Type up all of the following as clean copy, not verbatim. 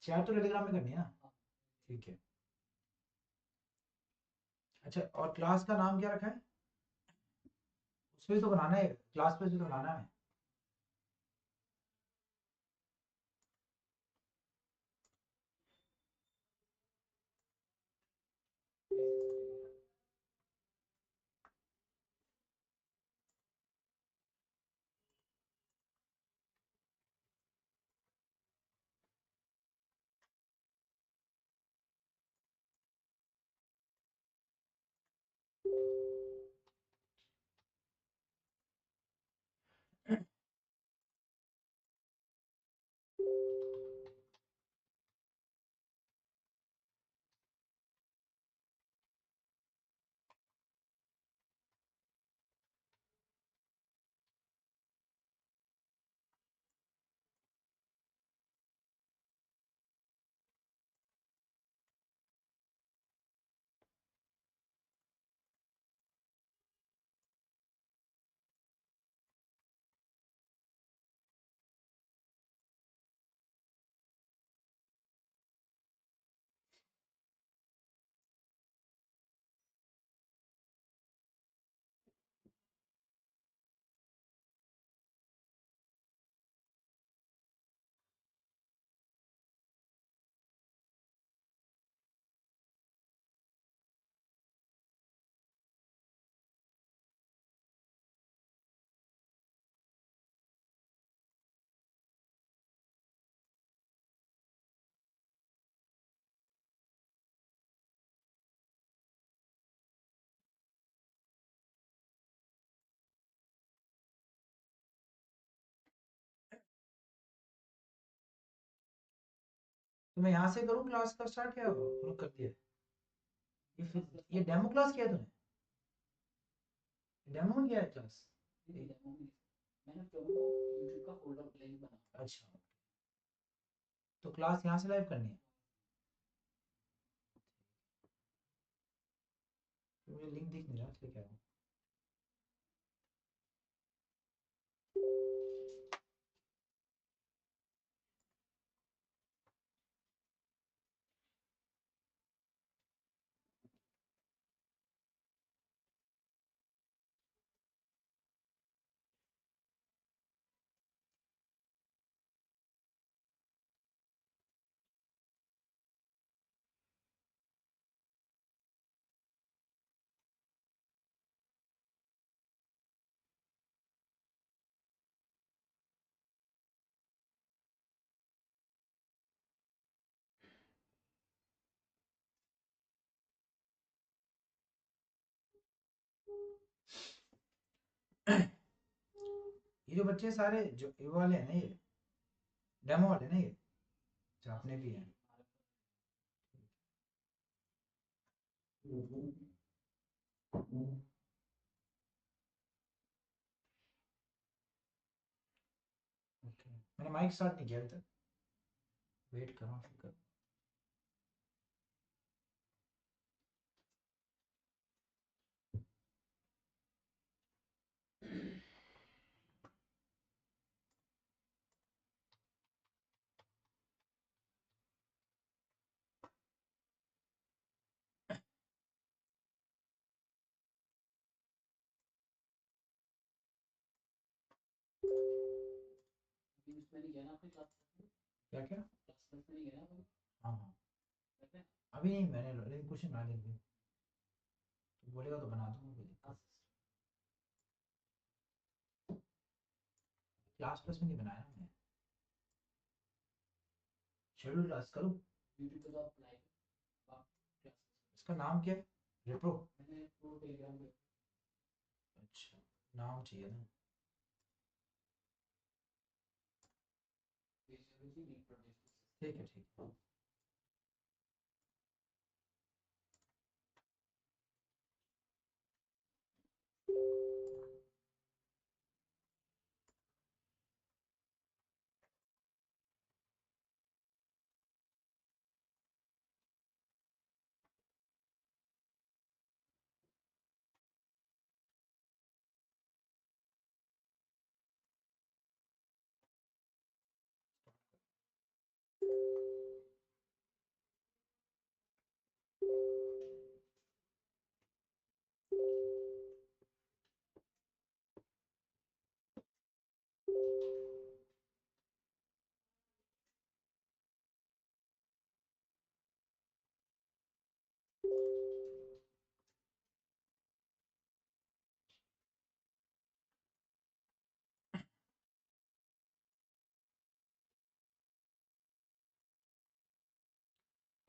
Chat तो Telegram में करनी है ना, ठीक है। अच्छा, और क्लास का नाम क्या रखा है? उसमें तो बनाना है, क्लास पे भी तो बनाना है। तो मैं यहाँ से करूँ क्लास का स्टार्ट, या शुरू कर दिया? ये डेमो क्लास किया है तूने? डेमो में किया है क्लास? अच्छा, तो क्लास यहाँ से लाइव करनी है? तो मुझे लिंक दिख नहीं रहा, इसलिए कह रहा हूँ। ये जो बच्चे सारे जो ये वाले हैं ना, ये डेमो वाले ना, ये जो अपने भी हैं। ओके, मैंने माइक स्टार्ट नहीं किया अभी तक, वेट कर रहा हूँ फिर कर। क्या क्या? हाँ हाँ, अभी नहीं, मैंने लेकिन कुछ बना लेंगे, तो बोलेगा तो बना दूंगा, कोई दिक्कत। क्लास प्लस में नहीं बनाया ना मैंने, शेड्यूल क्लास करूँ। इसका नाम क्या है? रिप्रो? अच्छा, नाम चाहिए ना। ठीक है, ठीक है।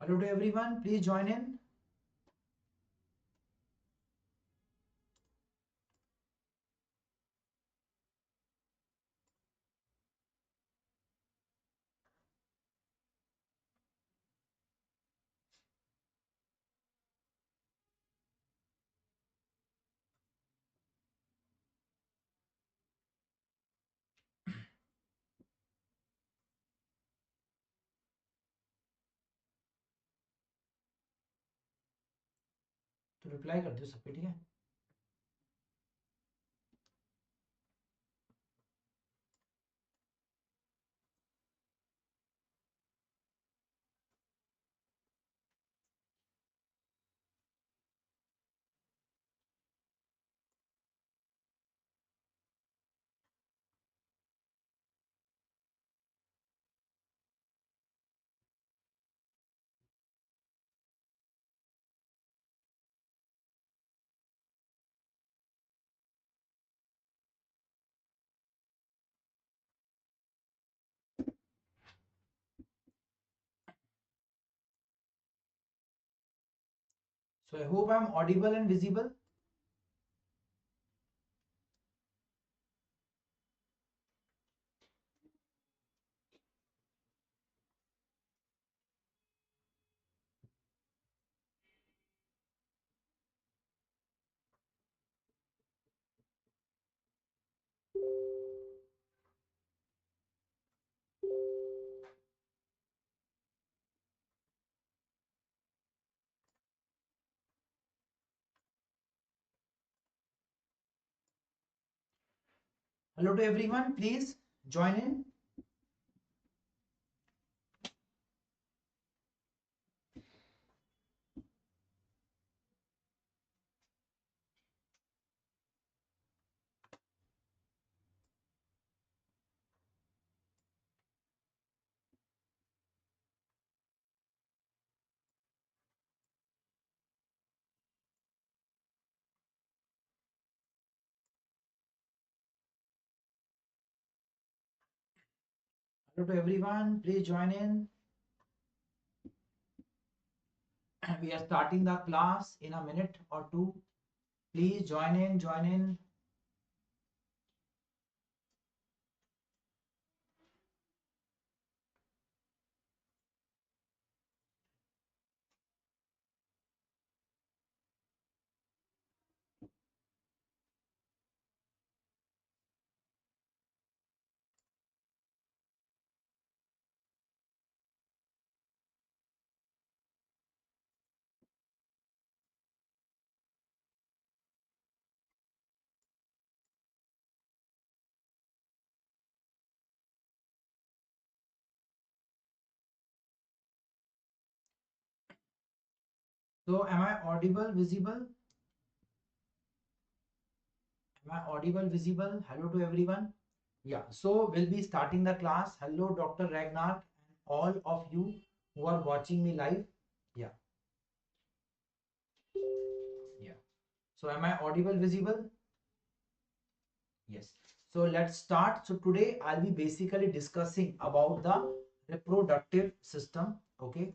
Hello to everyone, please join in. तो रिप्लाई कर दो सब पे, ठीक है। So I hope I'm audible and visible. Hello to everyone, please join in. Hello to everyone, please join in. We are starting the class in a minute or two. Please join in, join in. So am I audible, visible? Am I audible, visible? Hello to everyone. Yeah, so we'll be starting the class. Hello, Dr. Ragnar, and all of you who are watching me live. Yeah, yeah. So am I audible, visible? Yes. So let's start. So today I'll be basically discussing about the reproductive system. Okay.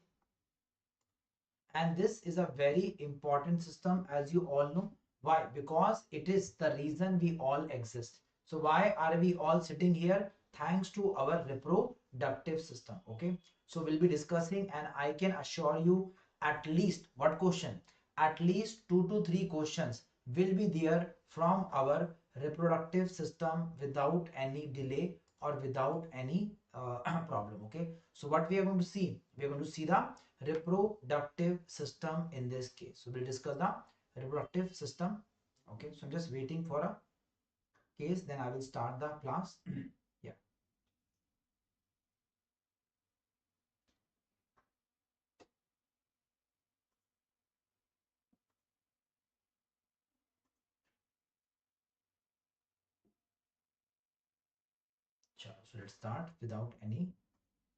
And this is a very important system, as you all know. Why? Because it is the reason we all exist. So why are we all sitting here? Thanks to our reproductive system. Okay. So we'll be discussing, and I can assure you at least what question? At least 2 to 3 questions will be there from our reproductive system without any delay or without any problem. Okay. So what we are going to see? We are going to see the reproductive system in this case. So we'll discuss the reproductive system. Okay, so I'm just waiting for a case, then I will start the class. Yeah. Sure. So let's start without any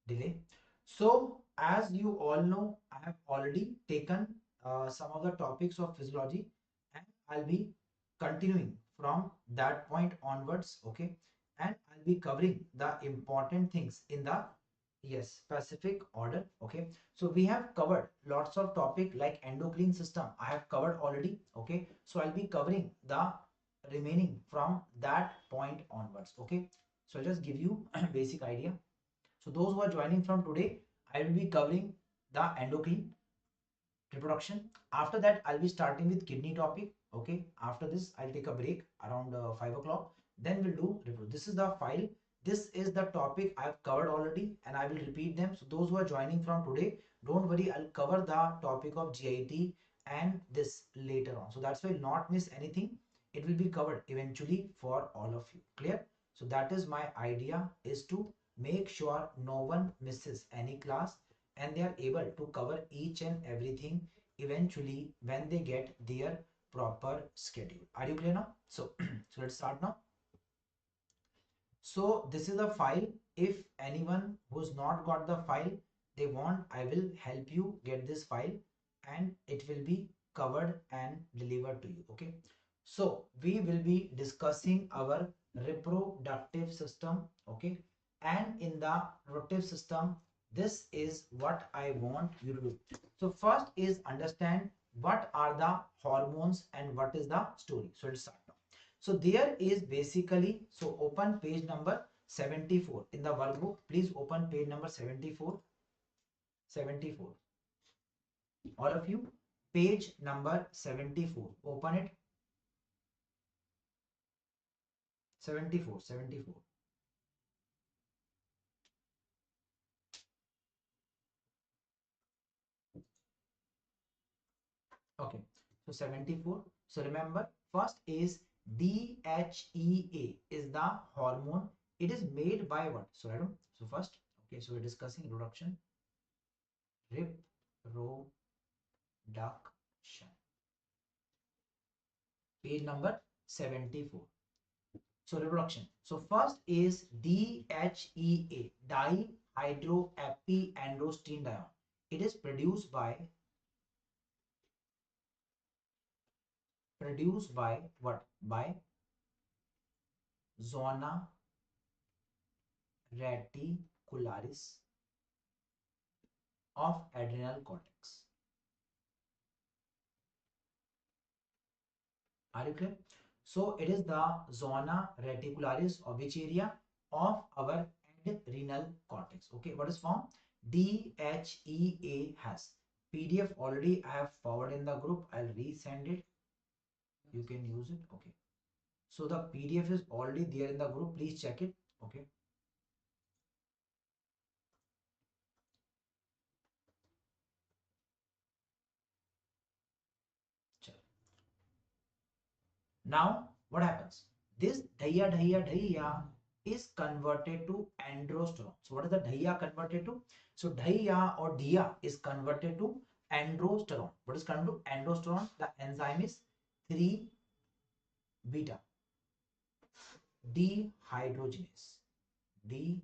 delay. So as you all know, I have already taken some of the topics of physiology, and I'll be continuing from that point onwards. Okay, and I'll be covering the important things in the Yes, specific order. Okay, so we have covered lots of topic like endocrine system I have covered already. Okay, so I'll be covering the remaining from that point onwards. Okay, so I'll just give you basic idea. So those who are joining from today, I will be covering the endocrine, reproduction. After that, I'll be starting with kidney topic. Okay, after this I'll take a break around 5 o'clock. Then we'll do this is the file. This is the topic I've covered already and I will repeat them. So those who are joining from today, don't worry, I'll cover the topic of GIT and this later on. So that's why you'll not miss anything. It will be covered eventually for all of you. Clear? So that is my idea, is to make sure no one misses any class and they are able to cover each and everything eventually when they get their proper schedule. Are you clear now? So so let's start now. So this is the file. If anyone who's not got the file, they want, I will help you get this file and it will be covered and delivered to you. Okay, so we will be discussing our reproductive system. Okay, and in the reproductive system, this is what I want you to do. So first is understand what are the hormones and what is the story. So let's start now. So there is basically, so open page number 74 in the workbook. Please open page number 74. 74. All of you, page number 74. Open it. 74. 74. Okay. So 74. So remember, first is DHEA is the hormone. It is made by what? So I don't. So first, okay. So we're discussing reproduction. Reproduction. Page number 74. So reproduction. So first is DHEA, dihydroepiandrosterone. It is produced by what? By zona reticularis of adrenal cortex. Are you clear? So it is the zona reticularis of which area? Of our adrenal cortex. Okay, what is form? DHEA has. PDF already I have forwarded in the group. I'll resend it. You can use it. Okay. So the PDF is already there in the group. Please check it. Okay. Now, what happens? This dhaya is converted to androsterone. So, what is the dhaya converted to? So, dhaya or dia is converted to androsterone. What is converted to androsterone? The enzyme is 3 beta dehydrogenase. Dehydrogenase.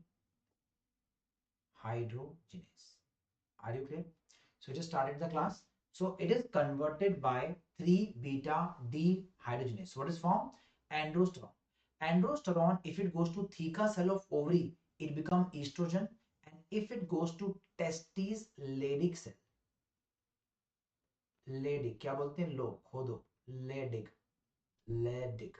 Are you clear? So, we just started the class. So, it is converted by 3 beta dehydrogenase. So, what is formed? Androsterone. Androsterone, if it goes to theca cell of ovary, it becomes estrogen. And if it goes to testis Leydig cell, Leydig, क्या बोलते हैं लोग खोदो, Leydig, Leydig.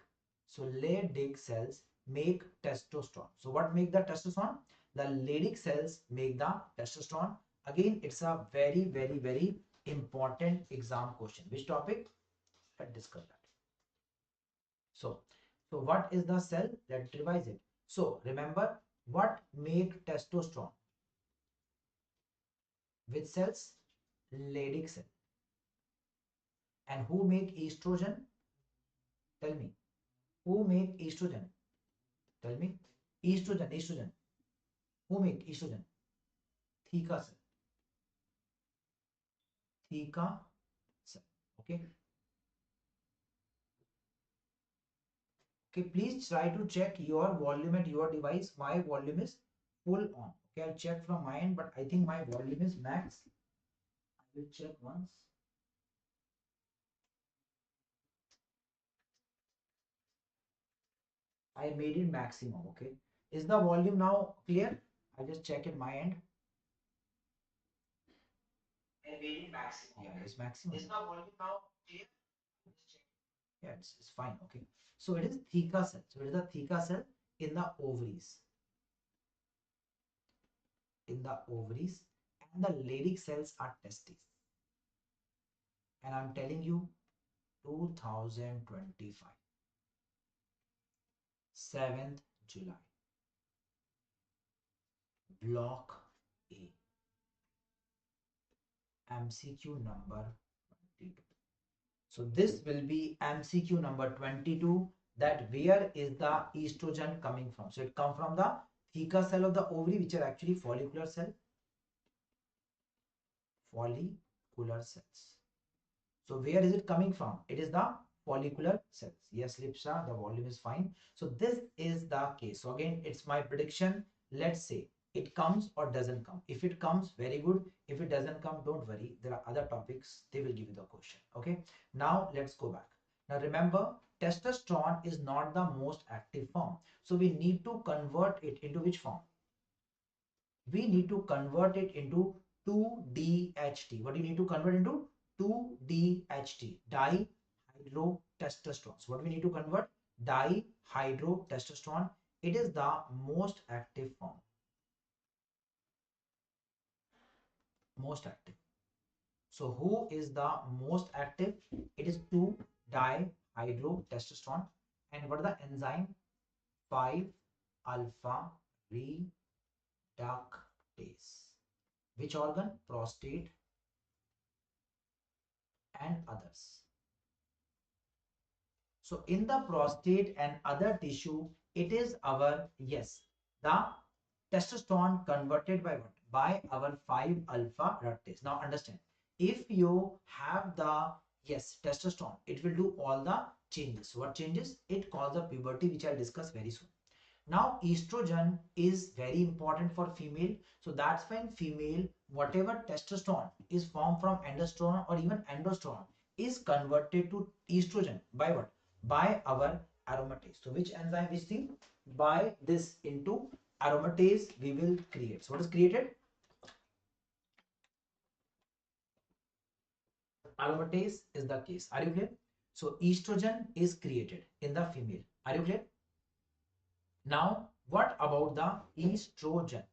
So Leydig cells make testosterone. So what make the testosterone? The Leydig cells make the testosterone. Again, it's a very, very, very important exam question. Which topic? Let's discuss that. So what is the cell? Let's revise it. So remember, what make testosterone? Which cells? Leydig cell. And who make estrogen? Tell me. Who make estrogen? Tell me. Estrogen. Who make estrogen? Theca cell. Theca cell. Okay. Okay. Please try to check your volume at your device. My volume is full on. Okay. I'll check from my end, but I think my volume is max. I will check once. I made it maximum. Okay. Is the volume now clear? I'll just check at my end. Yeah, it's maximum. Yeah, it's fine. Okay. So it is theca cell. So it is a theca cell in the ovaries. In the ovaries, and the Leydig cells are testes. And I'm telling you, 2025, 7th July, Block A, MCQ number 22. So this will be MCQ number 22, that where is the estrogen coming from? So it comes from the theca cell of the ovary, which are actually follicular cell. Follicular cells. So where is it coming from? It is the follicular cells. Yes, Lipsa, the volume is fine. So this is the case. So again, it's my prediction. Let's say it comes or doesn't come. If it comes, very good. If it doesn't come, don't worry. There are other topics. They will give you the question. Okay. Now let's go back. Now remember, testosterone is not the most active form. So we need to convert it into which form? We need to convert it into 2-DHT. What do you need to convert into? 2-DHT, dihydrotestosterone. So what do we need to convert? Dihydrotestosterone. It is the most active form. Most active. So who is the most active? It is 2-dihydrotestosterone. And what is the enzyme? 5-alpha reductase. Which organ? Prostate and others. So in the prostate and other tissue, it is our, yes, the testosterone converted by what? By our 5-alpha reductase. Now understand, if you have the, yes, testosterone, it will do all the changes. What changes? It causes the puberty, which I'll discuss very soon. Now estrogen is very important for female. So that's when female, whatever testosterone is formed from endosterone or even androsterone, is converted to estrogen by what? By our aromatase. So which enzyme we see? By this into aromatase we will create. So what is created? Aromatase is the case. Are you clear? So estrogen is created in the female. Are you clear? Now what about the estrogen?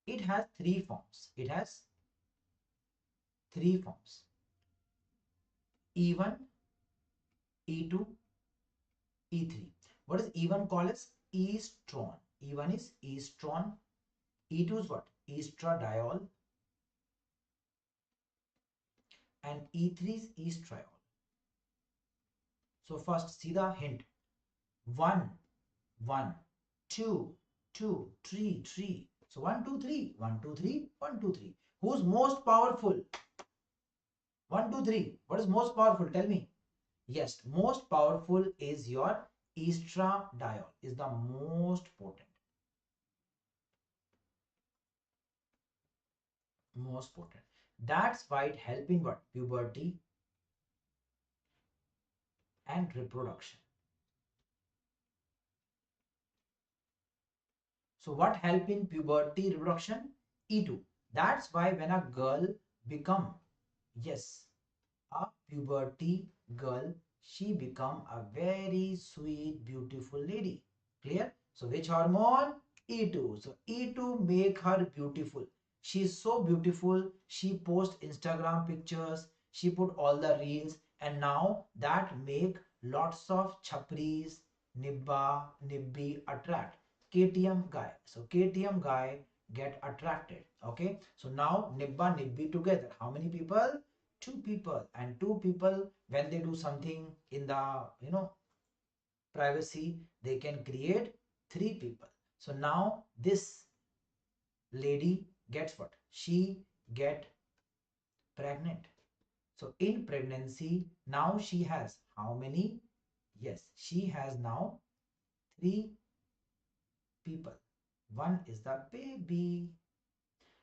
It has three forms. It has three forms: E1, E2, E3. What is E1 called as? Estrone. E1 is estrone. E2 is what? Estradiol. And E3 is estriol. So first see the hint. 1, 1, 2, 2, 3, 3. So 1, 2, 3, 1, 2, 3, 1, 2, 3. Who's most powerful? 1, 2, 3. What is most powerful? Tell me. Yes, most powerful is your estradiol, is the most potent. Most potent. That's why it helps in what? Puberty and reproduction. So what help in puberty reproduction? E2. That's why when a girl become, yes, a puberty girl, she become a very sweet, beautiful lady. Clear? So which hormone? E2. So E2 make her beautiful. She is so beautiful. She post Instagram pictures. She put all the reels, and now that make lots of chapris, nibbi attract. KTM guy. So KTM guy get attracted. Okay. So now nibbi together. How many people? Two people. And two people, when they do something in the, privacy, they can create three people. So now this lady gets what? She get pregnant. So in pregnancy, now she has how many? Yes, she has now three people. One is the baby.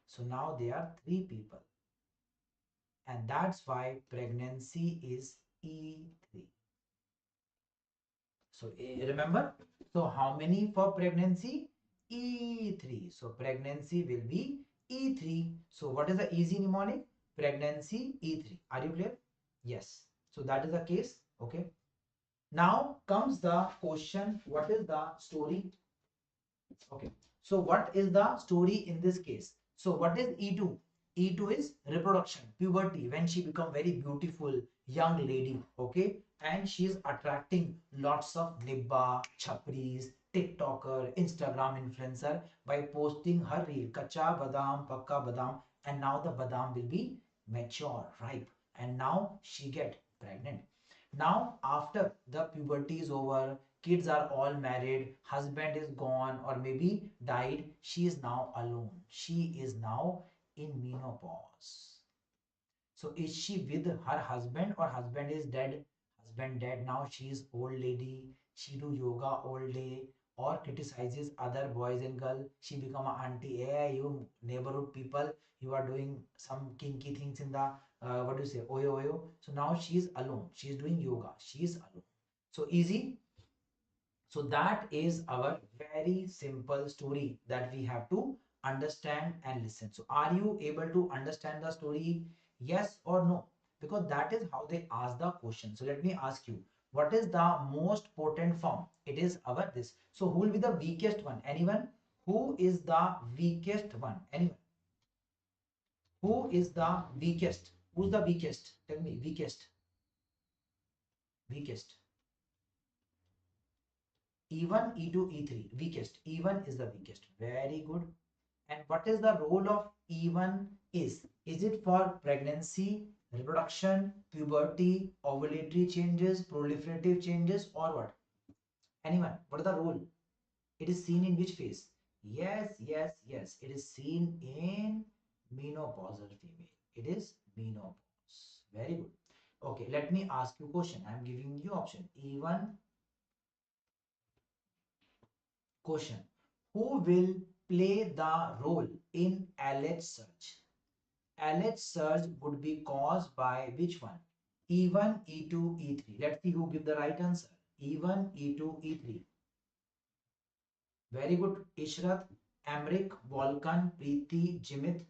So now they are three people. And that's why pregnancy is E3. So remember, so how many for pregnancy? E3. So pregnancy will be E3. So what is the easy mnemonic? Pregnancy E3. Are you clear? Yes. So that is the case. Okay. Now comes the question, what is the story? Okay. So what is the story in this case? So what is E2? E2 is reproduction, puberty, when she become very beautiful young lady, okay? And she is attracting lots of nibba, chapris, TikToker, Instagram influencer by posting her reel, kacha badam, pakka badam, and now the badam will be mature, ripe, and now she get pregnant. Now after the puberty is over, kids are all married, husband is gone or maybe died, she is now alone. She is now in menopause. So is she with her husband or husband is dead? Husband dead. Now she is old lady. She do yoga all day or criticizes other boys and girl. She become a auntie. Hey, you neighborhood people, you are doing some kinky things in the what do you say? Oyo oyo. So now she is alone. She is doing yoga. She is alone. So easy. So that is our very simple story that we have to understand and listen. So are you able to understand the story? Yes or no? Because that is how they ask the question. So let me ask you, what is the most potent form? It is our this. So who will be the weakest one? Anyone? Who is the weakest one? Anyone? Who is the weakest? Who's the weakest? Tell me, weakest. Weakest. E1, E2, E3, weakest. E1 is the weakest. Very good. And what is the role of E1 is? Is it for pregnancy, reproduction, puberty, ovulatory changes, proliferative changes, or what? Anyone? What is the role? It is seen in which phase? Yes, yes, yes. It is seen in menopausal female. It is menopause. Very good. Okay, let me ask you a question. I am giving you option. E1 question. Who will play the role in LH surge? LH surge would be caused by which one? E1, E2, E3. Let's see who give the right answer. E1, E2, E3. Very good. Ishrat, Amrik, Volkan, Preeti, Jimit.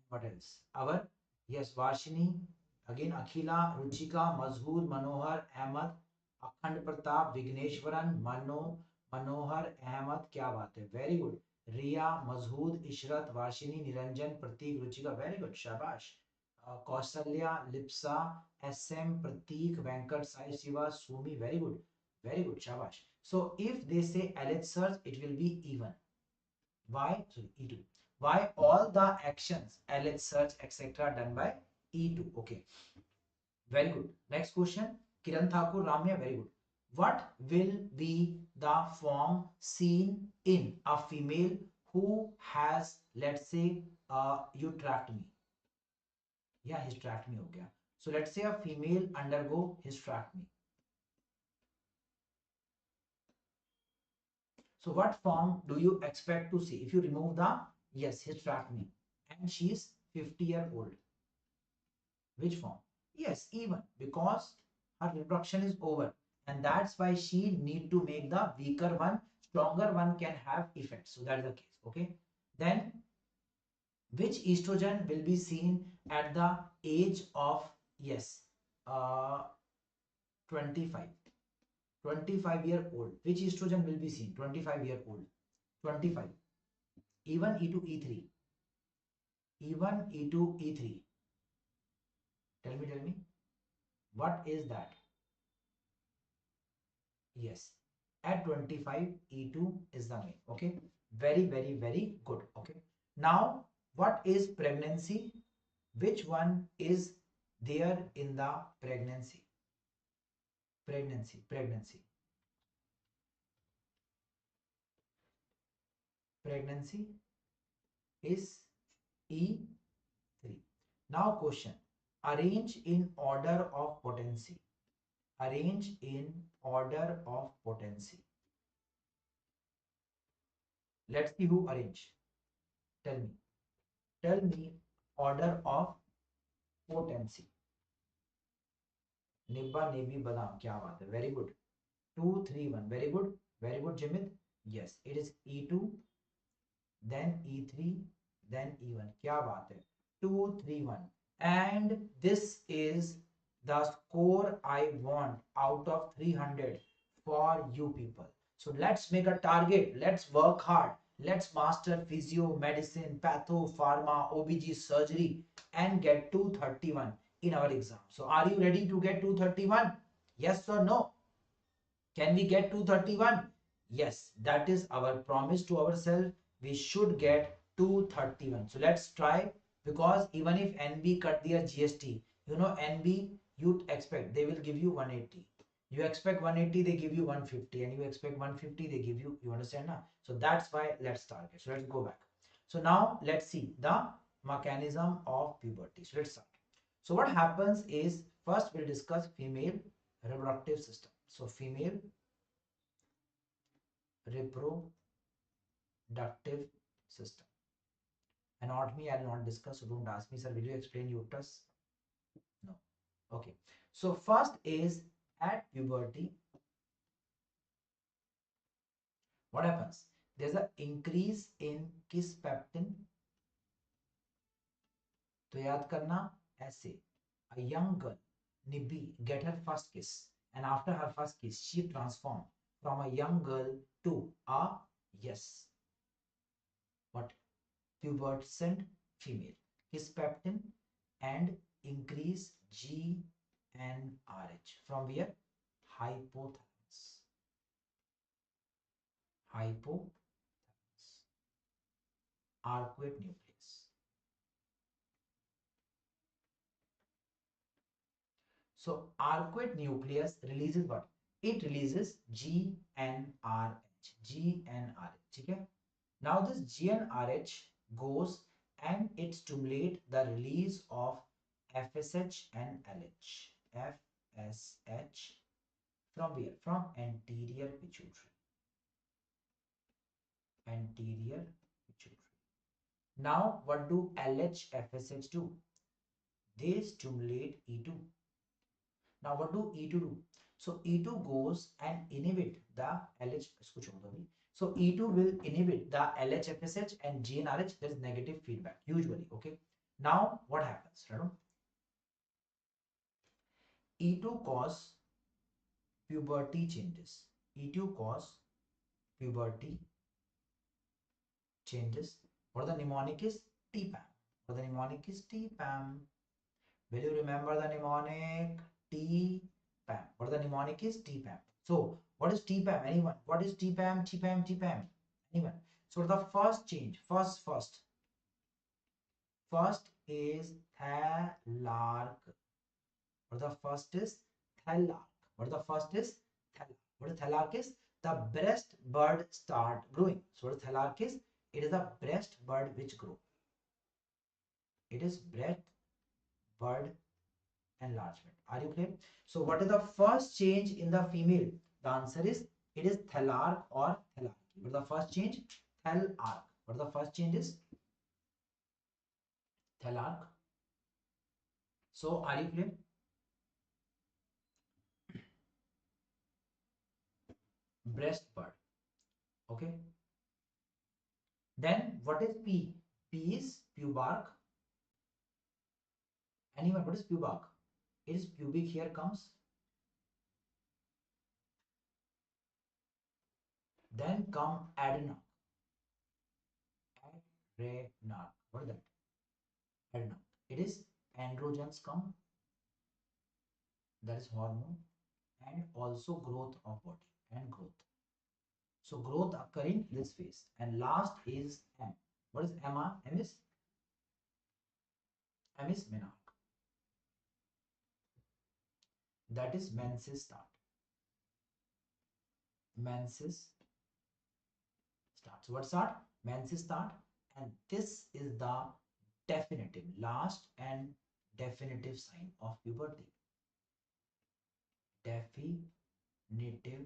What else? Our, yes, Varshini. Again, Akhila, Ruchika, Mazhoor, Manohar, Ahmad, Akhand Pratap, Vigneshwaran, Manohar, Ahmad. क्या बात है? Very good. Riya, Mazhood, Ishrat, Varshini, Niranjan, Pratik, Ruchika. Very good. Shabash. Kausalya, Lipsa, SM, Pratik, Venkat, Sai Shiva, Sumi. Very good. Very good. Shabash. So if they say LH search, it will be even. Why? Sorry, E2. Why all the actions, LH search, etc. done by E2? Okay. Very good. Next question. Kiran Thakur, Ramya. Very good. What will be the form seen in a female who has, let's say, you tracked me? Yeah, hysterectomy हो गया. So let's say a female undergo hysterectomy. So what form do you expect to see if you remove the, yes, hysterectomy, and she is 50-year-old? Which form? Yes, even, because her reproduction is over, and that's why she need to make the weaker one. Stronger one can have effect. So that is the case. Okay. Then which estrogen will be seen at the age of, yes, uh 25, 25-year-old? Which estrogen will be seen? 25-year-old. 25. E1, E2, E3. E1, E2, E3. Tell me. What is that? Yes. At 25, E2 is the main. Okay. Very, very, very good. Okay. Now, what is pregnancy? Which one is there in the pregnancy? Pregnancy. Pregnancy is E3. Now, question. Arrange in order of potency. Arrange in order of potency. Let's see who arrange. Tell me. Tell me order of potency. Nibba, Nebi, Badam. क्या बात है? Very good. 2, 3, 1. Very good. Very good, Jimit. Yes, it is E2. then E3, then E1. क्या बात है? 2 3 1. And this is the score I want out of 300 for you people. So let's make a target. Let's work hard. Let's master physio, medicine, patho, pharma, OBG, surgery, and get 231 in our exam. So are you ready to get 231? Yes or no? Can we get 231? Yes, that is our promise to ourselves. We should get 231. So let's try, because even if NB cut their GST, you know, NB you expect they will give you 180. You expect 180, they give you 150, and you expect 150, they give you understand now? So that's why let's start it. So let's go back. So now let's see the mechanism of puberty. So let's start. So what happens is, first we'll discuss female reproductive system. So female reproductive system. Anatomy I'll not discuss, so don't ask me, sir, will you explain uterus? No. Okay. So first is, at puberty, what happens? There's an increase in kiss peptin. तो याद करना ऐसे, a young girl, Nibbi, get her first kiss, and after her first kiss, she transformed from a young girl to a, yes, what, pubescent female. Kiss peptin and increase GnRH from where? Hypothalamus. Hypothalamus. Arcuate nucleus. So arcuate nucleus releases what? It releases GnRH. GnRH. Okay? Now this GnRH goes and it stimulates the release of FSH and LH. FSH from where? From anterior pituitary. Anterior pituitary. Now what do LH, FSH do? They stimulate E2. Now what do E2 do? So E2 goes and inhibit the LH. So E2 will inhibit the LH, FSH and GnRH. There is negative feedback usually. Okay. Now what happens? Right? E2 cause puberty changes. E2 cause puberty changes. What the mnemonic is? TPAM. What the mnemonic is? TPAM. Will you remember the mnemonic? TPAM. What the mnemonic is? TPAM. So what is TPAM? Anyone? What is TPAM? TPAM. TPAM. Anyone? So the first change. First is thalarc. What the first is? Thalarc. What the first is? Thalarc. What is thalarc is? The breast bud start growing. So what thalarc is? It is the breast bud which grow. It is breast bud enlargement. Are you clear? So what is the first change in the female? The answer is, it is thalarc or thalarchy. What is the first change? Thalarc. What the first change is? Thalarc. So are you clear? Breast bud. Okay. Then what is P? P is pubarc. Anyone? What is pubarc? It is pubic hair comes. Then come adrenarch. Adrenarch. What is that? Adrenarch. It is androgens come. That is hormone, and also growth of body and growth. So growth occurring this phase. And last is M. What is M? M is menarche. That is menses start. Menses start. So what start? Menses start. And this is the definitive, last and definitive sign of puberty. Definitive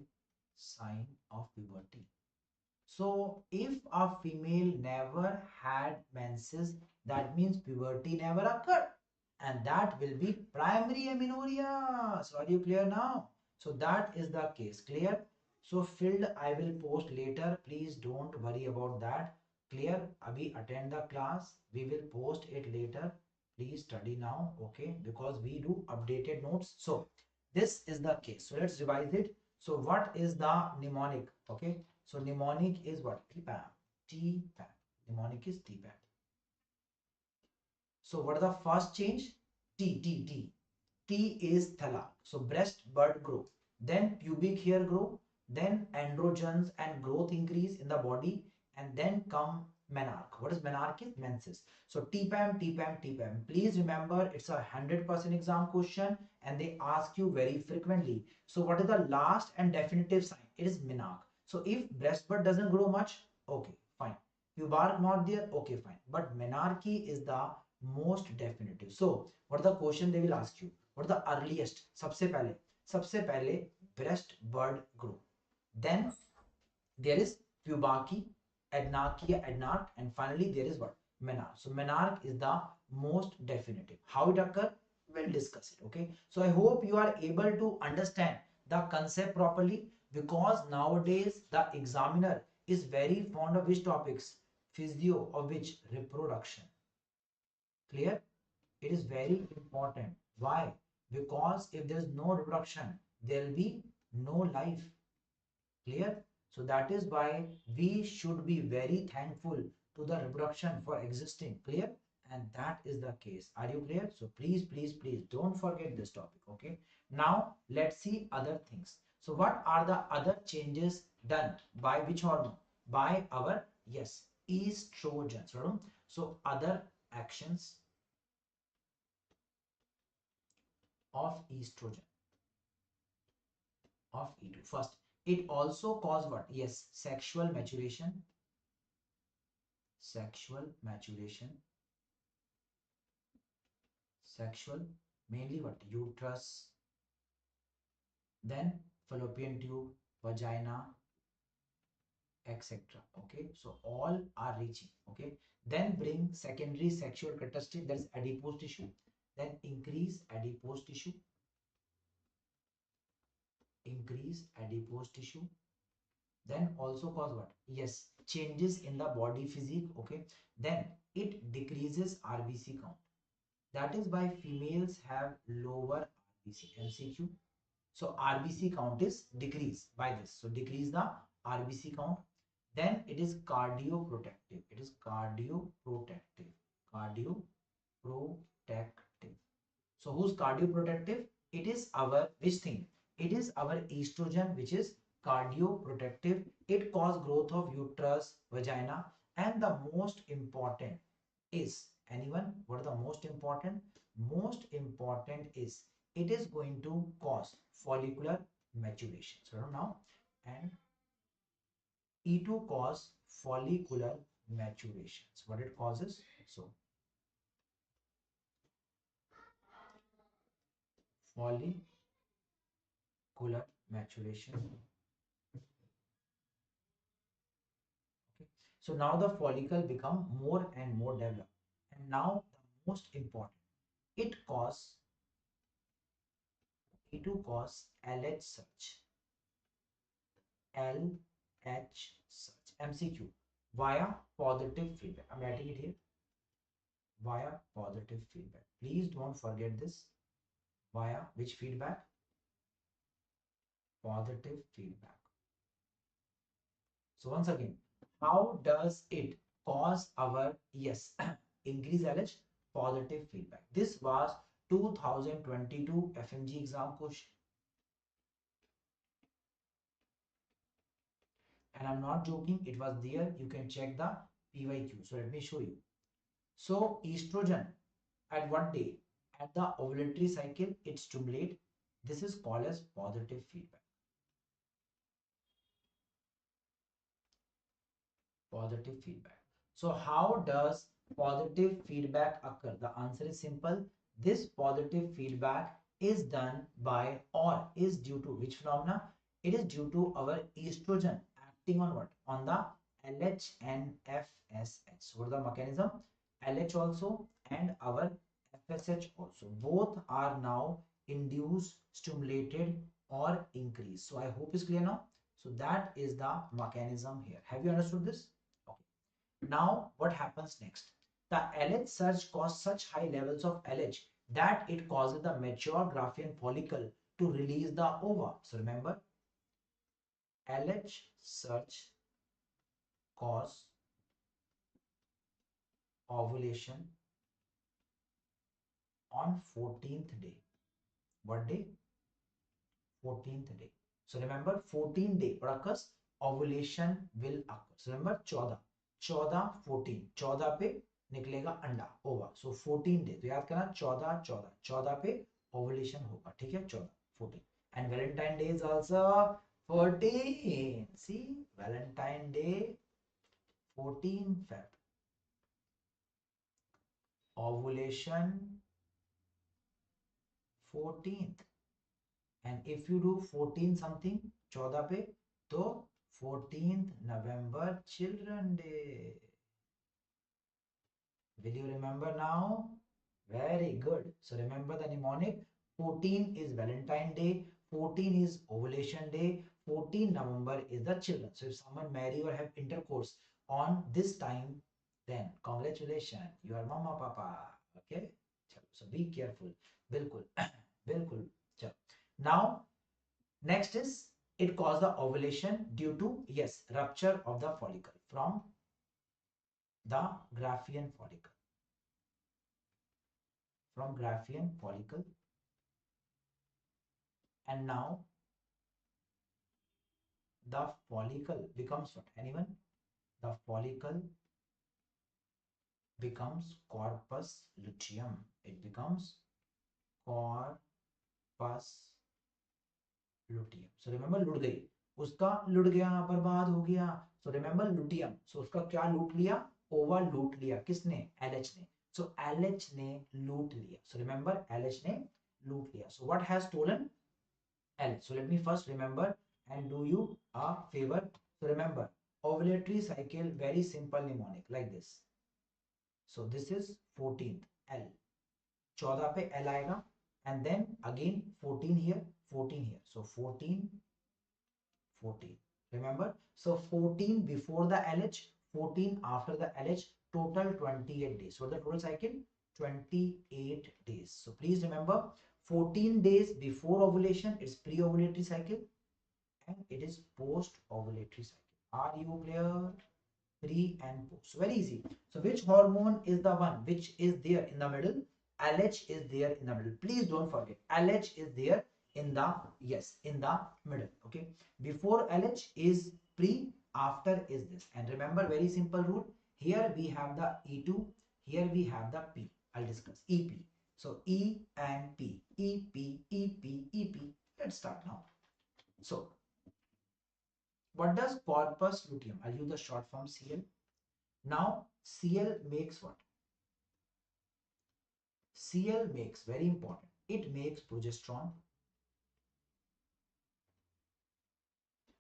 sign of puberty. So if a female never had menses, that means puberty never occurred, and that will be primary amenorrhea. So are you clear now? So that is the case. Clear? So filled I will post later. Please don't worry about that. Clear? Abhi attend the class, we will post it later. Please study now, okay, because we do updated notes. So this is the case, so let's revise it. So what is the mnemonic? Okay, so mnemonic is what? TPAM. TPAM. Mnemonic is TPAM. So what is the first change? T. T is thala. So breast bud grow. Then pubic hair grow. Then androgens and growth increase in the body. And then come menarche. What is menarche? Is menses. So TPAM, TPAM, TPAM. Please remember it's a 100% exam question and they ask you very frequently. So what is the last and definitive sign? It is menarche. So if breast bud doesn't grow much, okay, fine. Pubarch not there, okay, fine. But menarche is the most definitive. So what the question they will ask you? What the earliest? सबसे पहले breast bud grow. Then there is pubarchy, adnarche, adnarch, and finally there is what? Menarche. So menarche is the most definitive. How it occur? We'll discuss it. Okay. So I hope you are able to understand the concept properly, because nowadays the examiner is very fond of which topics? Physio, of which? Reproduction. Clear? It is very important. Why? Because if there is no reproduction, there will be no life. Clear? So that is why we should be very thankful to the reproduction for existing. Clear? And that is the case. Are you clear? So please, please, please don't forget this topic. Okay. Now let's see other things. So what are the other changes done by which hormone? By our, yes, estrogens. Right? So other actions of estrogen, of E2. First, it also cause what? Yes, sexual maturation, sexual maturation, sexual, mainly what? Uterus, then fallopian tube, vagina, etc. Okay, so all are reaching. Okay, then bring secondary sexual characteristic, that is adipose tissue, then increase adipose tissue, increase adipose tissue, then also cause what? Yes, changes in the body physique. Okay, then it decreases RBC count. That is why females have lower RBC. MCQ. So RBC count is decreased by this. So decrease the RBC count. Then it is cardioprotective. It is cardioprotective. Cardioprotective. So who's cardioprotective? It is our which thing? It is our estrogen, which is cardioprotective. It causes growth of uterus, vagina, and the most important is, anyone? What is the most important? Most important is it is going to cause follicular maturation. So now, and E2 cause follicular maturation. So what it causes? So follicular maturation. Okay. So now the follicle become more and more developed. And now the most important, it cause E2 cause LH search. LH search. MCQ. Via positive feedback. I'm writing it here. Via positive feedback. Please don't forget this. Via which feedback? Positive feedback. So once again, how does it cause our, yes, increase LH? Positive feedback. This was 2022 FMG exam question. And I'm not joking, it was there. You can check the PYQ. So let me show you. So estrogen at what day? At the ovulatory cycle, it stimulates. This is called as positive feedback. Positive feedback. So how does positive feedback occur? The answer is simple. This positive feedback is done by or is due to which phenomena? It is due to our estrogen acting on what? On the LH and FSH. What is the mechanism? LH also and our FSH also. Both are now induced, stimulated or increased. So I hope it's clear now. So that is the mechanism here. Have you understood this? Okay. Now, what happens next? The LH surge causes such high levels of LH that it causes the mature Graafian follicle to release the ova. So remember, LH surge cause ovulation on 14th day. What day? 14th day. So remember 14 day what occurs? Ovulation will occur. So remember 14, 14, 14, 14 पे निकलेगा अंडा ओवा. So 14 day. तो याद करना 14, 14, 14 पे ovulation होगा. ठीक है 14, 14. And Valentine Day is also 14. See Valentine Day 14 Feb. Ovulation 14th. And if you do 14 something 14 पे तो 14th November Children Day. Will you remember now? Very good. So remember the mnemonic. 14 is Valentine Day, 14 is Ovulation Day, 14 November is the children. So if someone marry or have intercourse on this time, then congratulations, you are mama papa. Okay? So be careful. Bilkul. Bilkul. Now next is it causes the ovulation due to, yes, rupture of the follicle from the Graafian follicle. From Graafian follicle. And now the follicle becomes what? Anyone? The follicle becomes corpus luteum. It becomes corpus luteum. So remember लुट गई, उसका लुट गया, बर्बाद हो गया. So remember luteum. So उसका क्या लूट लिया? ओवा लूट लिया. किसने? LH ने. So LH ने लूट लिया. So remember LH ने लूट लिया. So what has stolen? LH. So let me first remember and do you a favor. So remember ovulatory cycle, very simple mnemonic like this. So this is 14th L. 14 पे L आएगा and then again 14 here, 14 here. So 14, 14. Remember? So 14 before the LH, 14 after the LH, total 28 days. So the total cycle 28 days. So please remember 14 days before ovulation is pre-ovulatory cycle and it is post-ovulatory cycle. Are you clear? Pre and post. So very easy. So which hormone is the one which is there in the middle? LH is there in the middle. Please don't forget. LH is there in the, yes, in the middle. Okay. Before LH is pre, after is this. And remember very simple rule. Here we have the E2. Here we have the P. I'll discuss EP. So E and P. EP, EP, EP. Let's start now. So what does corpus luteum? I'll use the short form CL. Now CL makes what? CL makes, very important, it makes progesterone.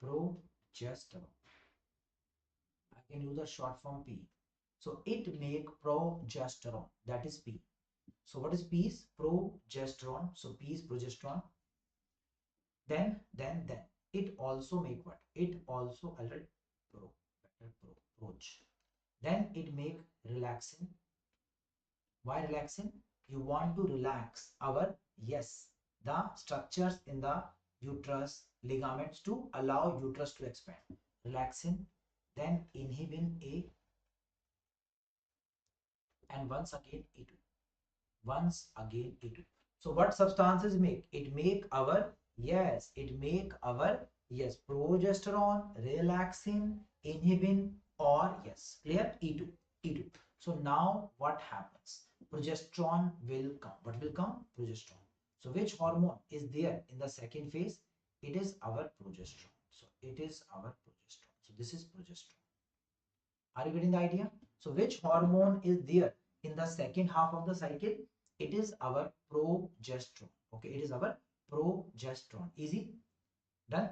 Progesterone. I can use the short form P. So it make progesterone, that is P. So what is P? Is progesterone. So P is progesterone. Then it also make what? It also alert proj. Then it make relaxin. Why relaxin? You want to relax our, yes, the structures in the uterus, ligaments, to allow uterus to expand. Relaxin, then inhibin A, and once again E2. Once again E2. So what substances make? It make our, yes, it make our, yes, progesterone, relaxin, inhibin, or, yes, clear? E2. E2. So now what happens? Progesterone will come. What will come? Progesterone. So which hormone is there in the second phase? It is our progesterone. So it is our progesterone. So this is progesterone. Are you getting the idea? So which hormone is there in the second half of the cycle? It is our progesterone. Okay, it is our progesterone. Easy? Done?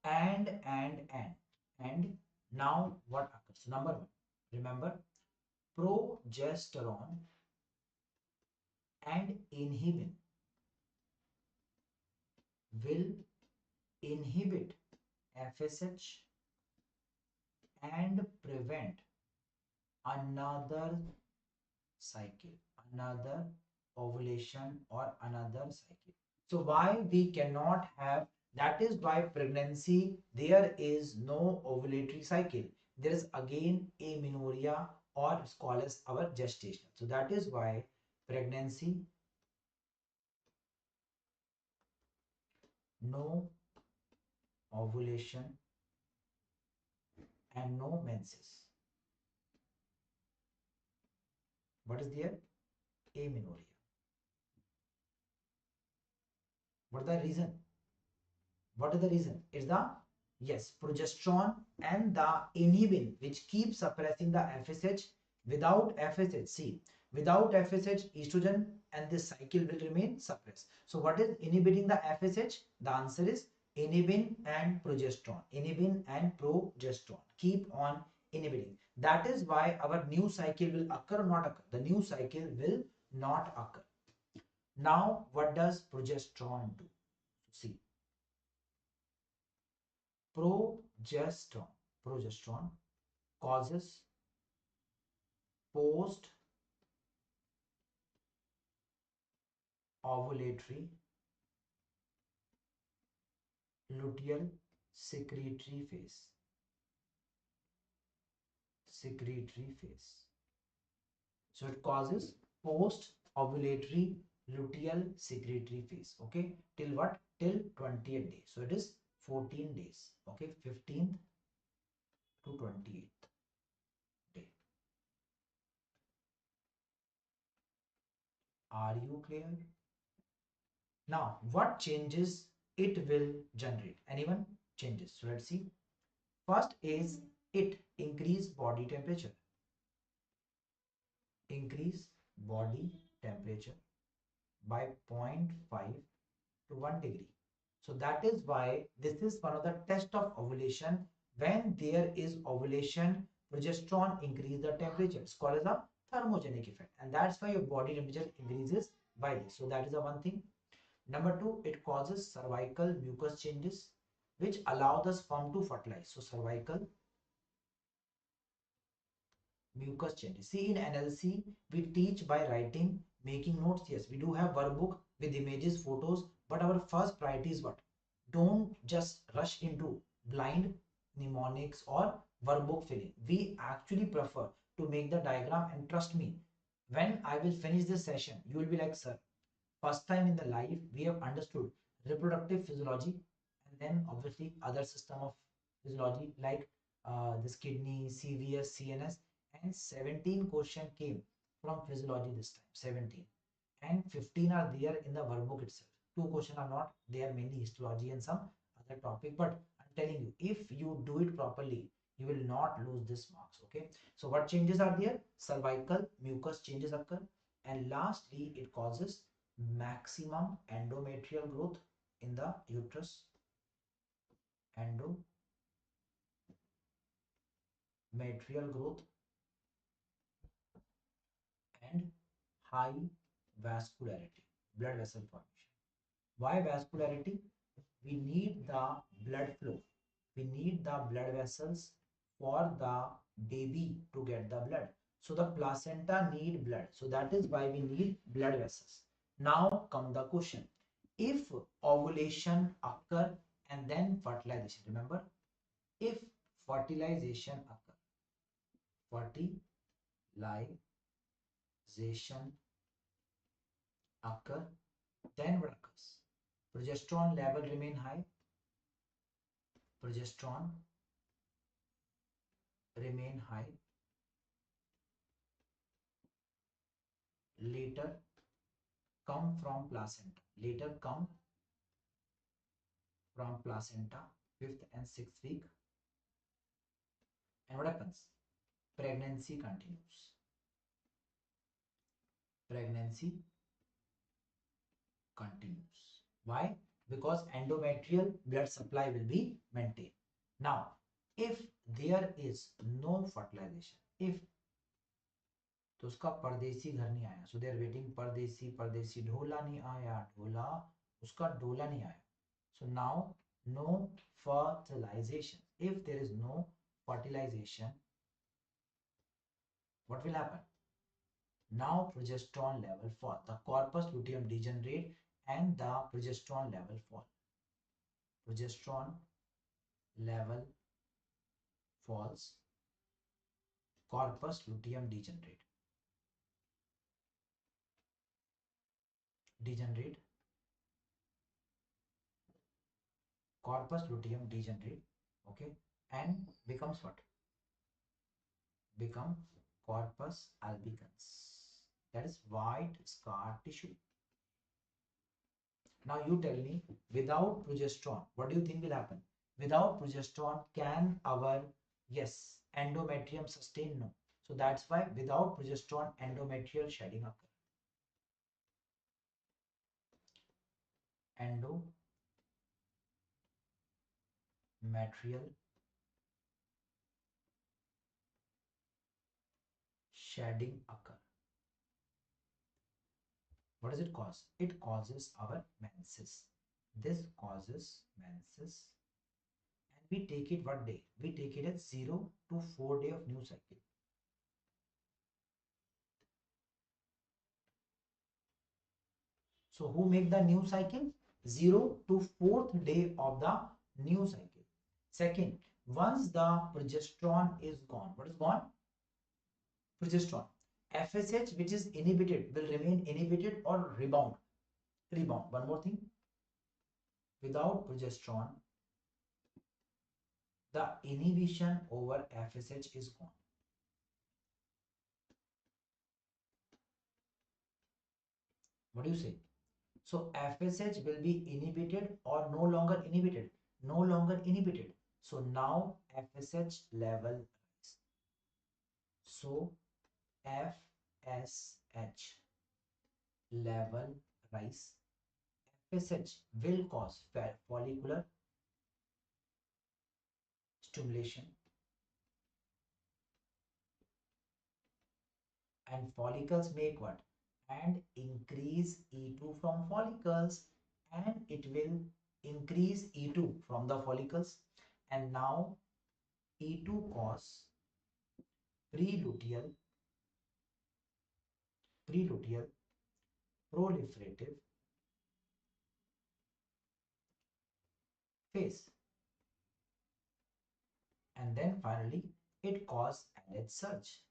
And now what occurs? Number one, remember, progesterone and inhibin will inhibit FSH and prevent another cycle, another ovulation or another cycle. So why we cannot have, that is why pregnancy, there is no ovulatory cycle. There is again amenorrhea or it's called as our gestation. So that is why pregnancy, no ovulation and no menses. What is there? Amenorrhea. What is the reason? What is the reason? It's the, yes, progesterone and the inhibin which keep suppressing the FSH. Without FSH, see, without FSH, estrogen and this cycle will remain suppressed. So what is inhibiting the FSH? The answer is inhibin and progesterone. Inhibin and progesterone keep on inhibiting. That is why our new cycle will occur or not occur. The new cycle will not occur. Now, what does progesterone do? See, progesterone causes post ovulatory luteal secretory phase. So it causes post ovulatory luteal secretory phase. Okay, till what? Till 20th day. So it is 14 days. Okay, 15th to 28th day. Are you clear? Now, what changes it will generate? Anyone? Changes. So let's see. First is it increase body temperature. Increase body temperature by zero point 0.5 to 1 degree. So that is why this is one of the test of ovulation. When there is ovulation, progesterone increase the temperature. It's called as a thermogenic effect. And that's why your body temperature increases by this. So that is the one thing. Number two, it causes cervical mucus changes, which allow the sperm to fertilize. So cervical mucus changes. See, in NLC, we teach by writing, making notes. Yes, we do have workbook with images, photos, but our first priority is what? Don't just rush into blind mnemonics or workbook filling. We actually prefer to make the diagram, and trust me, when I will finish this session, you will be like, sir, first time in the life we have understood reproductive physiology, and then obviously other system of physiology like this kidney, CVS, CNS, and 17 question came from physiology this time, 17, and 15 are there in the workbook itself. Two questions are not, they are mainly histology and some other topic, but I'm telling you, if you do it properly, you will not lose this marks. Okay, so what changes are there? Cervical mucus changes occur, and lastly it causes maximum endometrial growth in the uterus. Endometrial growth and high vascularity, blood vessel formation. Why vascularity? We need the blood flow. We need the blood vessels for the baby to get the blood. So the placenta need blood. So that is why we need blood vessels. Now come the question. If ovulation occur and then fertilization, remember, if fertilization fertilization occur, then what occurs? Progesterone level remain high. Progesterone remain high. Later come from placenta. Later come from placenta, 5th and 6th week. And what happens? Pregnancy continues. Pregnancy continues. Why? Because endometrial blood supply will be maintained. Now, if there is no fertilization, if तो उसका परदेसी घर नहीं आया, so they are waiting, परदेसी परदेसी ढोला नहीं आया, ढोला उसका डोला नहीं आया. So now no fertilization. If there is no fertilization, what will happen? Now progesterone level fall. The corpus luteum degenerate and the progesterone level fall. Progesterone level falls. Corpus luteum degenerate. Degenerate. Corpus luteum degenerate. Okay. And becomes what? Become corpus albicans. That is white scar tissue. Now you tell me, without progesterone, what do you think will happen? Without progesterone, can our, yes, endometrium sustain? No. So that's why without progesterone, endometrial shedding occur. Endometrial shedding occur. What does it cause? It causes our menses. This causes menses. And we take it what day? We take it as 0 to 4 day of new cycle. So who make the new cycle? 0 to 4th day of the new cycle. Second, once the progesterone is gone, what is gone? Progesterone. FSH, which is inhibited, will remain inhibited or rebound. Rebound. One more thing. Without progesterone, the inhibition over FSH is gone. What do you say? So FSH will be inhibited or no longer inhibited? No longer inhibited. So now FSH level rise. So FSH level rise. FSH will cause follicular stimulation, and follicles make what? And increase E2 from follicles, and it will increase E2 from the follicles, and now E2 cause preluteal proliferative phase, and then finally it cause LH surge,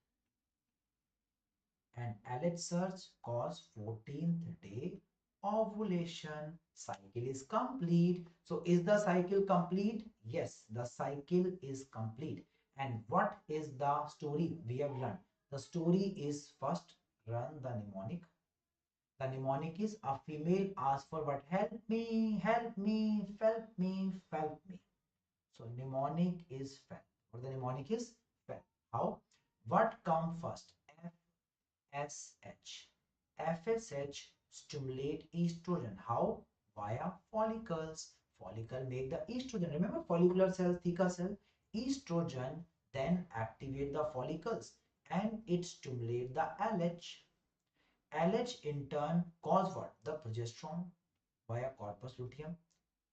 and LH surge cause 14th day ovulation. Cycle is complete. So is the cycle complete? Yes, the cycle is complete. And what is the story we have learned? The story is, first, run the mnemonic. The mnemonic is, a female asks for what? Help me, help me, help me, help me. So mnemonic is fel. What the mnemonic is? Fel. How? What come first? FSH. FSH stimulate estrogen. How? Via follicles. Follicle make the estrogen. Remember, follicular cells, theca cell. Estrogen then activate the follicles and it stimulate the LH. LH in turn cause what? The progesterone via corpus luteum.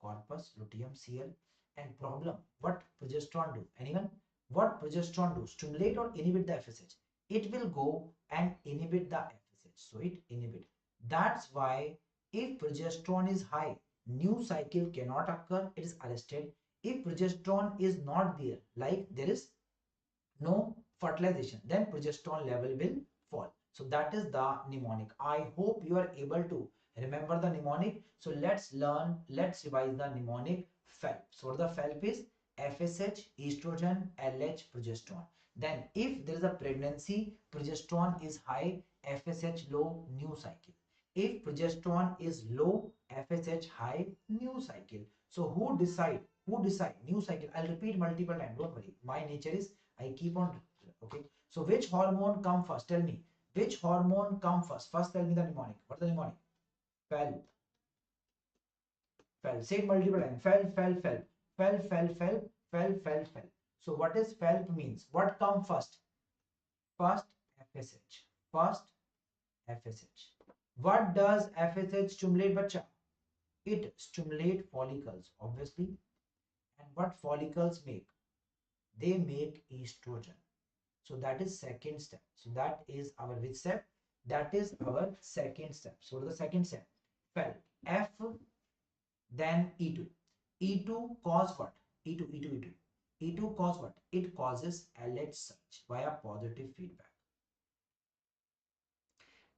Corpus luteum Cl. And problem, what progesterone do? Anyone? What progesterone do? Stimulate or inhibit the FSH? It will go and inhibit the FSH. So it inhibit. That's why if progesterone is high, new cycle cannot occur. It is arrested. If progesterone is not there, like there is no fertilization, then progesterone level will fall. So that is the mnemonic. I hope you are able to remember the mnemonic. So let's revise the mnemonic. FELP. So the FELP is FSH, estrogen, LH, progesterone. Then if there is a pregnancy, progesterone is high, FSH low, new cycle. If progesterone is low, FSH high, new cycle. So who decide? New cycle. I'll repeat multiple times. Don't worry. My nature is I keep on. Okay. So which hormone come first? Tell me. Which hormone come first? First tell me the mnemonic. What's the mnemonic? FELP. FELP. Say it multiple times. FELP, FELP, FELP. FELP, FELP, FELP, FELP, FELP, FELP. So what is FELP means? What come first? First FSH. First FSH. What does FSH stimulate, bacha? It stimulate follicles, obviously. And what follicles make? they make estrogen. So that is second step. So that is our which step? That is our second step. So the second step, well, F, then E2. E2 cause what? E2, E2, E2. E2 cause what? It causes LH surge via positive feedback.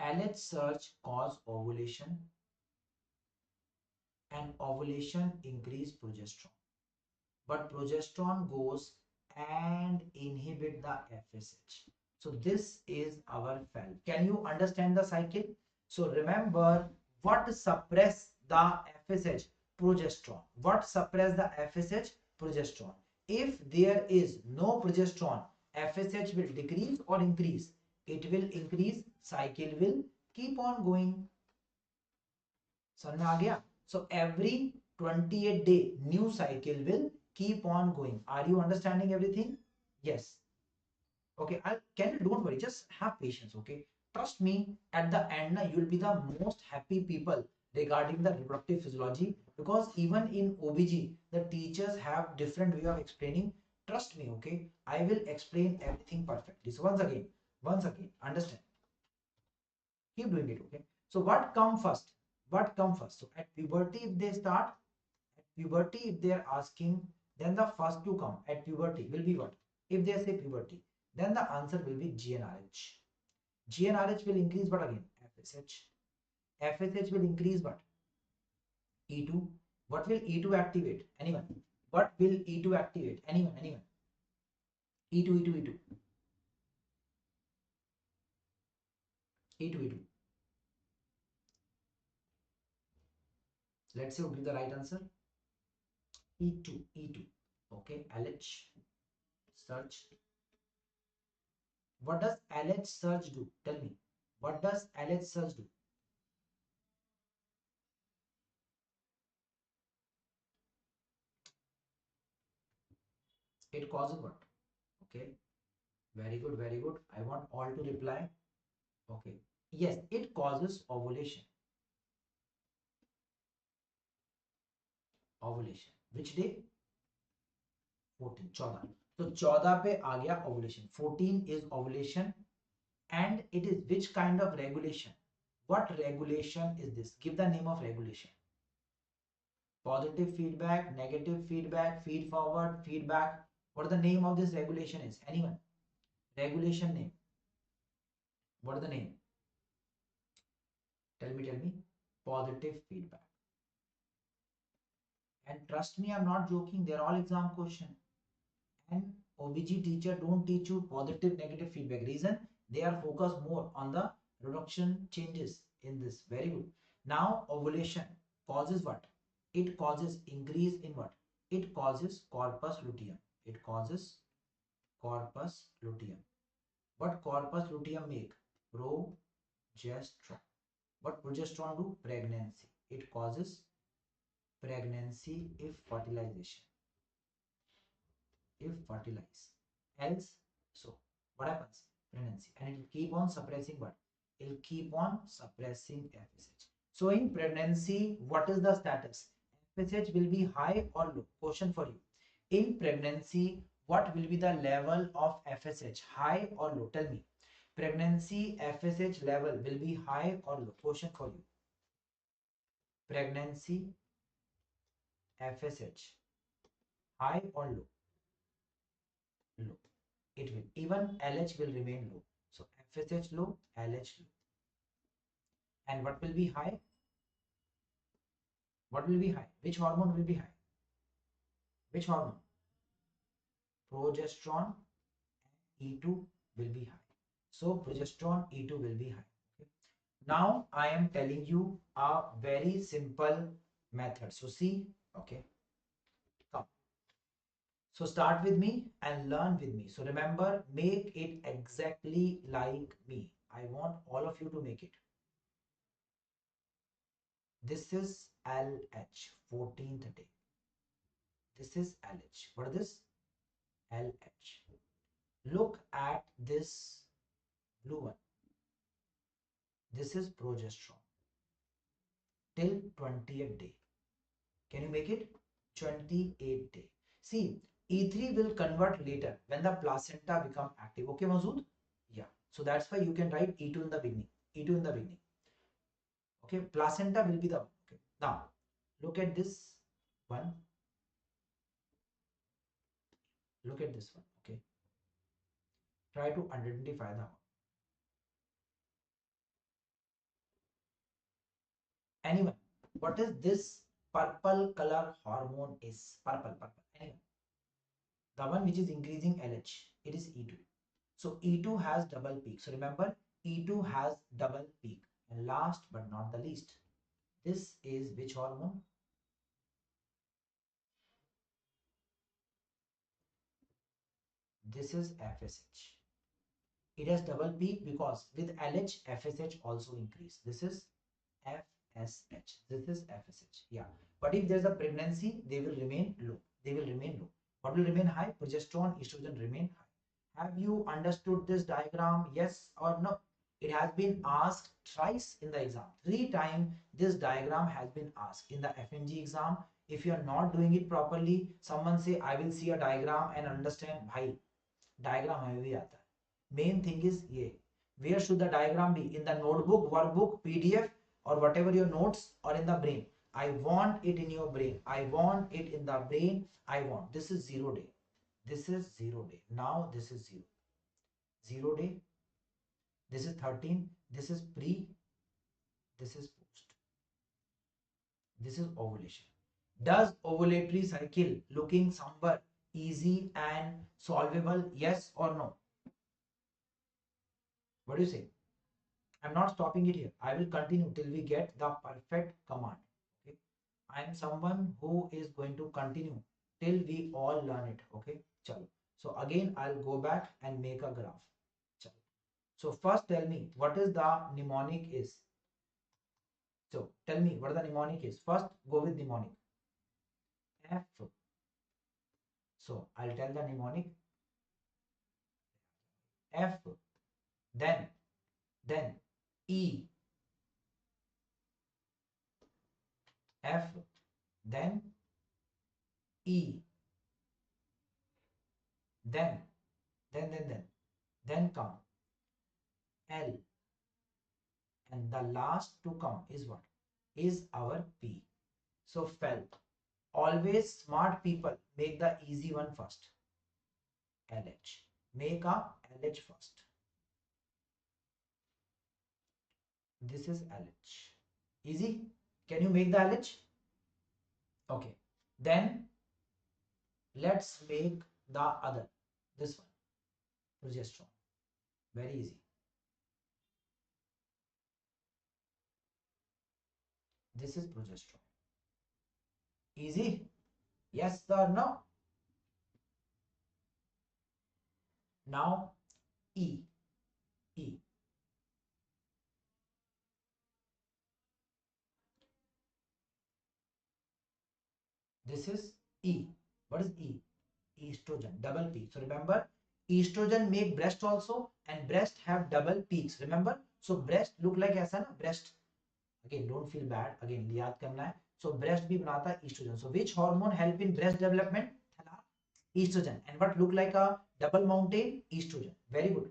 LH surge cause ovulation, and ovulation increase progesterone. But progesterone goes and inhibit the FSH. So this is our FAL. Can you understand the cycle? So remember, what suppress the FSH? Progesterone. What suppress the FSH? Progesterone. If there is no progesterone, FSH will decrease or increase? It will increase. Cycle will keep on going. समझ में आ गया? So every 28 day new cycle will keep on going. Are you understanding everything? Yes. Okay, don't worry, just have patience. Okay, trust me, at the end you will be the most happy people regarding the reproductive physiology, because even in OBG the teachers have different way of explaining. Trust me. Okay, I will explain everything perfectly. So once again understand, keep doing it. Okay, so what come first? So at puberty, if they start at puberty, if they are asking, then the first to come at puberty will be what? If they say puberty, then the answer will be GnRH. GnRH will increase, but again FSH. FSH will increase, but E2. What will E2 activate? Anyone? What will E2 activate? Anyone? E2, E2, E2, E2, E2. Let's say who give the right answer. E2, E2. Okay, LH search. What does LH search do? Tell me. What does LH search do? It causes what? Okay. Very good, very good. I want all to reply. Okay. Yes, it causes ovulation. Ovulation. Which day? 14. 14. So 14 पे आ गया ovulation. 14 is ovulation, and it is which kind of regulation? What regulation is this? Give the name of regulation. Positive feedback, negative feedback, feed forward, feedback. What the name of this regulation is? Anyone? Regulation name. What is the name? Tell me. Positive feedback. And trust me, I'm not joking. They're all exam question. And OBG teacher don't teach you positive, negative feedback. Reason? They are focused more on the reduction changes in this. Very good. Now, ovulation causes what? It causes increase in what? It causes corpus luteum. It causes corpus luteum. What corpus luteum make? Progesterone. What progesterone do? Pregnancy. It causes pregnancy if fertilization. If fertilize. Else, so what happens? Pregnancy. And it will keep on suppressing what? It will keep on suppressing FSH. So in pregnancy, what is the status? FSH will be high or low? Question for you. In pregnancy, what will be the level of FSH? High or low? Tell me. Pregnancy FSH level will be high or low? Question for you. Pregnancy FSH, high or low? Low. It will. Even LH will remain low. So FSH low, LH low. And what will be high? What will be high? Which hormone will be high? Which hormone? Progesterone. E2 will be high. So progesterone E2 will be high. Okay. Now I am telling you a very simple method. So see, okay. Come. So start with me and learn with me. So remember, make it exactly like me. I want all of you to make it. This is LH, 14th day. This is LH. What is this? LH. Look at this blue one. This is progesterone. Till 20th day. Can you make it? 28th day. See, E3 will convert later when the placenta become active. Okay, Masood? Yeah. So that's why you can write E2 in the beginning. E2 in the beginning. Okay, placenta will be the okay. Now look at this one. Look at this one. Okay. Try to identify the anyone. What is this purple color hormone is? Purple. Anyone. The one which is increasing LH. It is E2. So E2 has double peak. So remember, E2 has double peak. And last but not the least, this is which hormone? This is FSH. It has double peak because with LH, FSH also increase. This is FSH. This is FSH. Yeah. But if there's a pregnancy, they will remain low. They will remain low. What will remain high? Progesterone, estrogen remain high. Have you understood this diagram? Yes or no? It has been asked thrice in the exam. 3 times this diagram has been asked in the FNG exam. If you are not doing it properly, someone say, I will see a diagram and understand. Bhai, diagram हमें भी आता है. Main thing is ये. Where should the diagram be? In the notebook, workbook, PDF, or whatever your notes, or in the brain? I want it in your brain. I want it in the brain. I want. This is 0 day. This is 0 day. Now this is 0. 0 day. This is 13. This is pre. This is post. This is ovulation. Does ovulatory cycle looking somewhere easy and solvable? Yes or no? What do you say? I'm not stopping it here. I will continue till we get the perfect command. Okay. I am someone who is going to continue till we all learn it. Okay. Chalo. So again, I'll go back and make a graph. Chalo. So first tell me what is the mnemonic is. So tell me what the mnemonic is. First go with mnemonic. F. So I'll tell the mnemonic. F. Then E. F. Then E. Then then come L, and the last to come is what? Is our P. So felt. Always smart people make the easy one first. LH. Make a LH first. This is LH. Easy? Can you make the LH? Okay. Then let's make the other. This one. Progesterone. Very easy. This is progesterone. Easy? Yes or no? Now E. E. This is E. What is E? Estrogen, double peak. So remember, estrogen make breast also, and breast have double peaks. Remember? So breast look like ऐसा ना breast. Again, don't feel bad. Again, याद करना है. So breast भी बनाता है estrogen. So which hormone help in breast development? Estrogen. And what look like a double mountain? Estrogen. Very good.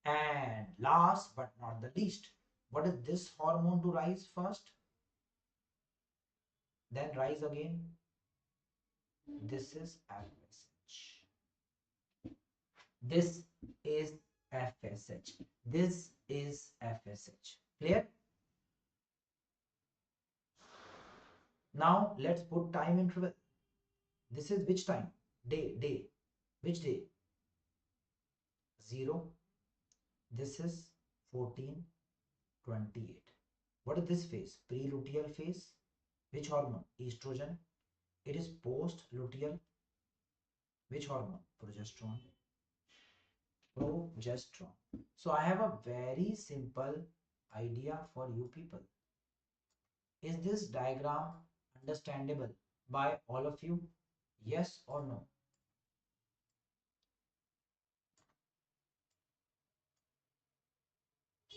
And last but not the least, what is this hormone to rise first? Then rise again. This is FSH. This is FSH. This is FSH. Clear? Now let's put time interval. This is which time? Day. Which day? 0. This is 14, 28. What is this phase? Pre-luteal phase. Which hormone? Estrogen. It is post-luteal. Which hormone? Progesterone. Progesterone. So I have a very simple idea for you people. Is this diagram understandable by all of you? Yes or no?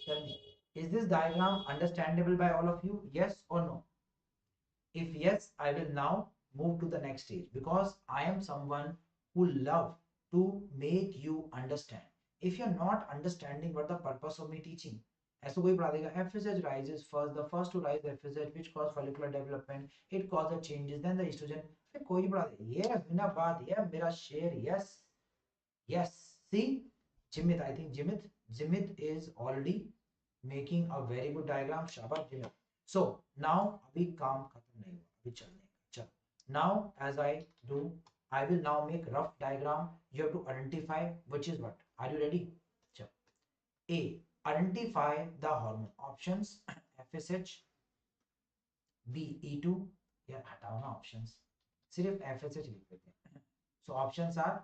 Tell me, is this diagram understandable by all of you? Yes or no? If yes, I will now move to the next stage because I am someone who love to make you understand. If you're not understanding what the purpose of me teaching, ऐसा कोई पढ़ा देगा FSH rises first, the first to rise FSH which cause follicular development, it causes changes, then the estrogen. फिर कोई पढ़ा दे ये बिना बात ये मेरा शेर. Yes, yes. See, Jimit, I think Jimit is already making a very good diagram. शाबाश Jimit. So now अभी काम खत्म नहीं हुआ, अभी चलने का. चलो. Now as I do, I will now make rough diagram. You have to identify which is what. Are you ready? चलो. A. Identify the hormone options. FSH. B. E2. यार हटाओ ना options. सिर्फ FSH लिख देते हैं. So options are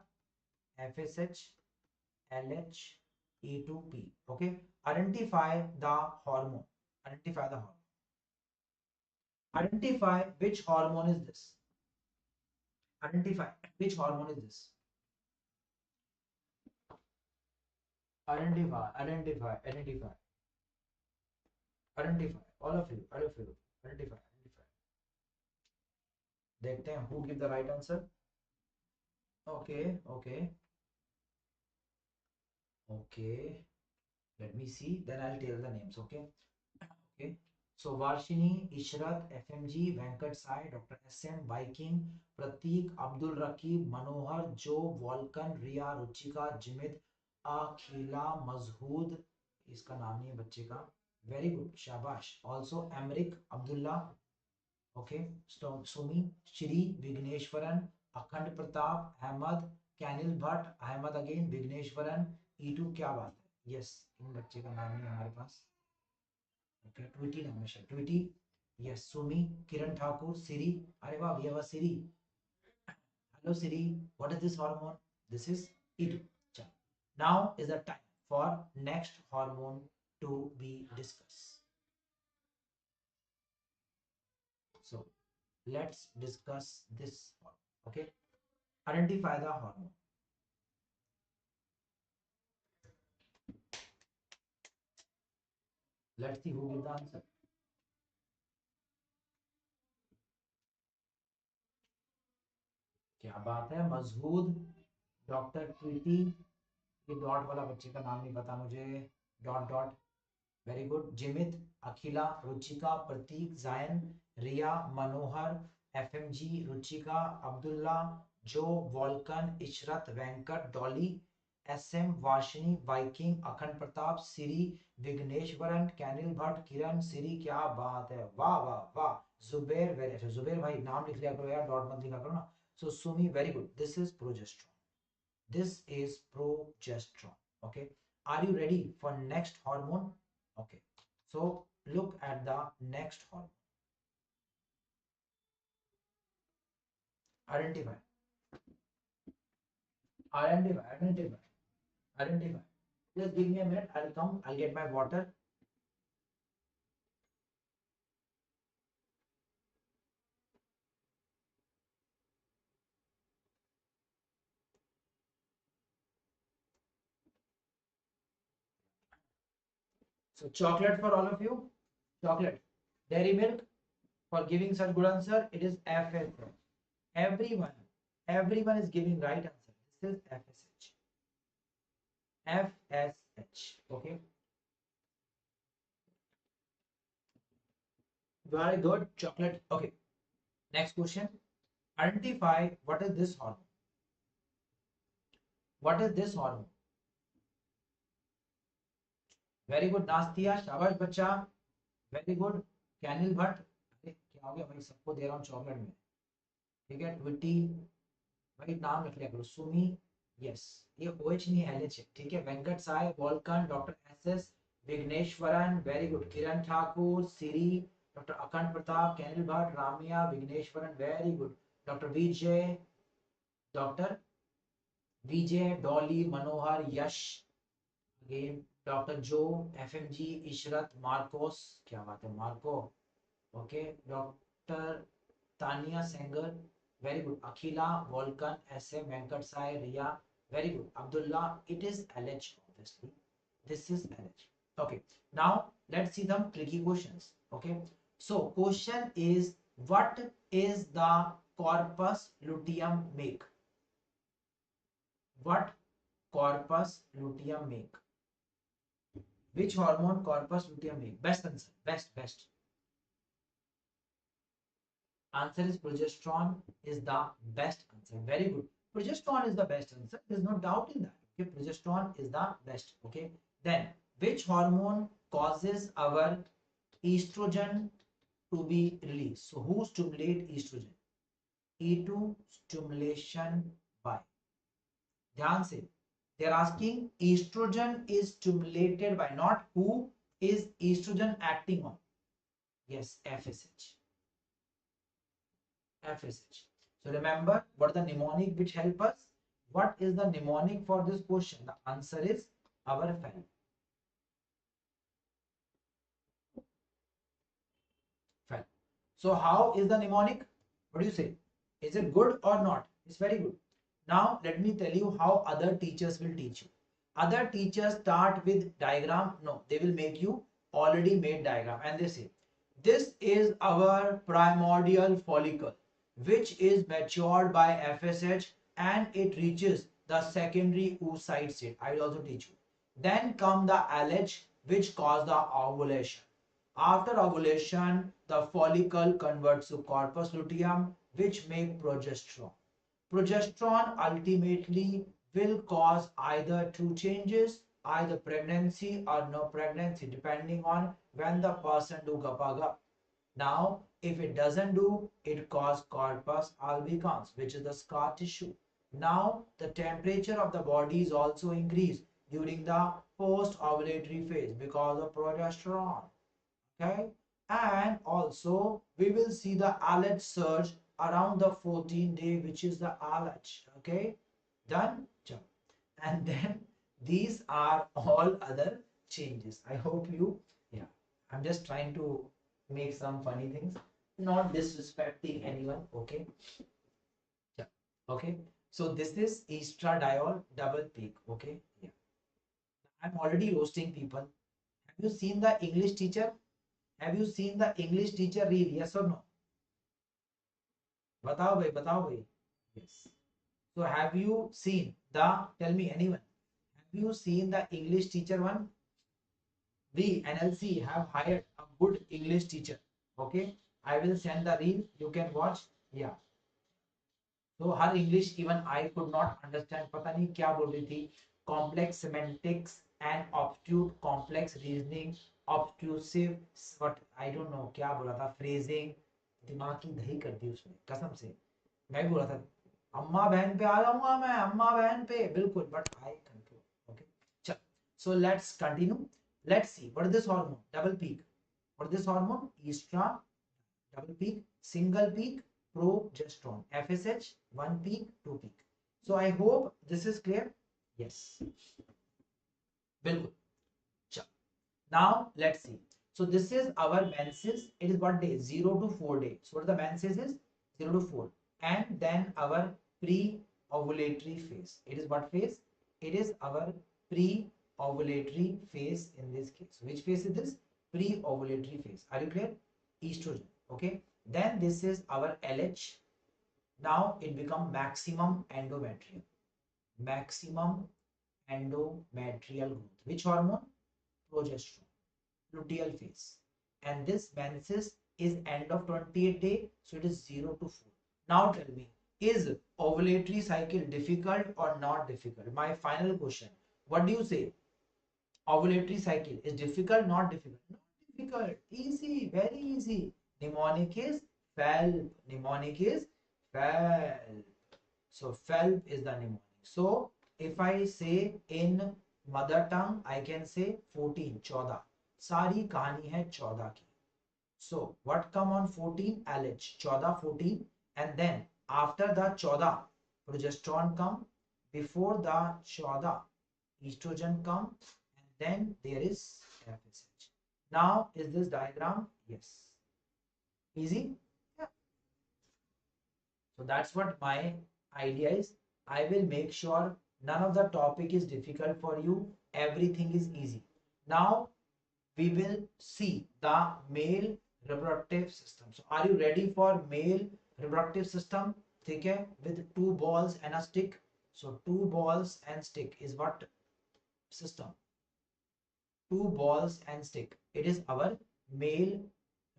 FSH, LH, E2P. Okay. Identify the hormone. Identify the hormone. Identify which hormone is this. Identify which hormone is this. Identify. All of you. Identify. देखते हैं who give the right answer. Okay. Let me see. Then I'll tell the names. Okay. So Varshini, Ishrat, FMG, Venkat Sai, Dr. SM, Viking, Pratik, Abdul Rakib, Manohar, Joe, Volkan, Riya, Ruchika, Jimit, Akhila, Mazhood. इसका नाम नहीं है बच्चे का. Very good. शाबाश. Also Amrik, Abdullah. Okay. Sumi, Shri, Vigneshwaran, Akhand Pratap, Ahmad, Kanil Bhatt, Ahmad again, Vigneshwaran. E2 क्या बात है. Yes. इन बच्चे का नाम नहीं है हमारे पास. Okay, Tweety नाम है. Tweety. Yes. Sumi, Kiran Thakur, Siri. अरे वाह, ये वाह Siri. Hello Siri. What is this hormone? This is E2. चलो. Now is the time for next hormone to be discussed. So let's discuss this hormone. Okay. Identify the hormone. Let's see who will the answer. क्या बात है. Mazhood, doctor Tweety. ये dot वाला बच्चे का नाम नहीं पता मुझे. Dot. Very good. Jimit, Akhila, Ruchika, Prateek, Zayan, Riya, Manohar, FMG, Ruchika, Abdullah, Joe, Vulcan, Ishrat, Venkat, Dolly, SM, Vashini, Viking, Akhand Pratap, सिरी, विघ्नेश्वरन, कैनिल भट्ट, किरण, सिरी. क्या बात है. वाह. जुबेर. वेरी अच्छा. जुबेर भाई नाम लिख लिया करो यार, डॉट मत लिखा करो ना. So Sumi, very good. This is progesterone. Okay. Are you ready for next hormone? Okay. So look at the next hormone. Identify. Just give me a minute. I'll come. I'll get my water. So chocolate for all of you. Chocolate. Dairy milk for giving such good answer. It is FSH. Everyone is giving right answer. This is FSH. Okay. Very good. Chocolate. Okay. Next question. Identify what is this hormone. What is this hormone? Very good. नास्तिया. शाबाश बच्चा. Very good. कैनिल Bhatt. क्या हो गया भाई, सबको दे रहा हूँ chocolate में. ठीक है. ट्विटी भाई नाम लिख लिया करो. सुमी. यस. ये OH नहीं LH है. ठीक है. Venkat Sai, Vulcan, doctor SS, Vighneshwaran. Very good. Kiran Thakur, Siri, doctor Akhand Pratap, Kanil Bhatt, Ramya, Vighneshwaran. Very good. Doctor Vijay, Dolly, Manohar, Yash, again doctor Joe, FMG, Ishrat, Marcos. क्या बात है Marco. Okay. Doctor Tania Sengar. Very good. Akhila, Vulcan, SM, Venkat Sai, Riya. Very good. Abdullah. It is LH obviously. This is LH. Okay. Now let's see some tricky questions. Okay. So question is, what is the corpus luteum make? What corpus luteum make? Which hormone corpus luteum make? Best answer. Best. Answer is progesterone is the best answer. Very good. Progesterone is the best answer. There's no doubt in that. Okay, progesterone is the best. Okay. Then, which hormone causes our estrogen to be released? So, who stimulate estrogen? E2 stimulation by. ध्यान से. They're asking estrogen is stimulated by, not who is estrogen acting on. Yes, FSH. FSH. So remember what the mnemonic which help us. What is the mnemonic for this question? The answer is our FEL. FEL. So how is the mnemonic? What do you say? Is it good or not? It's very good. Now let me tell you how other teachers will teach you. Other teachers start with diagram. No, they will make you already made diagram and they say this is our primordial follicle which is matured by FSH and it reaches the secondary oocyte state. I will also teach you. Then come the LH which cause the ovulation. After ovulation, the follicle converts to corpus luteum which make progesterone. Progesterone ultimately will cause either two changes, either pregnancy or no pregnancy, depending on when the person do gapaga. Now, if it doesn't do, it causes corpus albicans, which is the scar tissue. Now, the temperature of the body is also increased during the post-ovulatory phase because of progesterone. Okay, and also we will see the LH surge around the 14th day, which is the LH. Okay, done. And then these are all other changes. I hope you, yeah, I'm just trying to make some funny things, not disrespecting anyone. Okay, yeah, okay. So this is estradiol double peak. Okay, yeah, I'm already roasting people. Have you seen the English teacher? Have you seen the English teacher reel? Yes or no? बताओ भाई, बताओ भाई. Yes. So have you seen the, tell me anyone, have you seen the English teacher one? We NLC have hired a good English teacher. Okay. I will send the reel. You can watch. Yeah. So her English even I could not understand. पता नहीं क्या बोल रही थी. Complex semantics and obtuse complex reasoning, obtrusive what I don't know क्या बोला था, phrasing. दिमाग की दही कर दी उसने कसम से. मैं भी बोला था अम्मा बहन पे आ जाऊंगा मैं, अम्मा बहन पे बिल्कुल, बट आई कंट्रोल. ओके चल. So let's continue. Let's see what is this hormone double peak. What is this hormone extra double peak, single peak, progesterone, FSH, one peak, two peak. So I hope this is clear. Yes. Bilkul. Now let's see. So this is our menses. It is what day? 0 to 4 day. So what the menses is 0 to 4. And then our pre-ovulatory phase. It is what phase? It is our pre-ovulatory phase in this case. Which phase is this? Pre-ovulatory phase. Are you clear? Estrogen. Okay. Then this is our LH. Now it become maximum endometrium. Maximum endometrial growth. Which hormone? Progesterone. Luteal phase. And this menses is end of 28th day. So it is 0 to 4. Now tell me, is ovulatory cycle difficult or not difficult? My final question. What do you say? Ovulatory cycle is difficult, not difficult? Not difficult. Easy, very easy. Mnemonic is FELP. Mnemonic is FELP. So FELP is the mnemonic. So if I say in mother tongue, I can say 14, 14. सारी कहानी है 14 की. So what come on 14? LH. 14, 14. And then after the 14, progesterone come. Before the 14, estrogen come. And then there is FSH. Now is this diagram? Yes. Easy? Yeah. So that's what my idea is. I will make sure none of the topic is difficult for you. Everything is easy. Now we will see the male reproductive system. So are you ready for male reproductive system? ठीक है, with two balls and a stick. So two balls and stick is what system? Two balls and stick. It is our male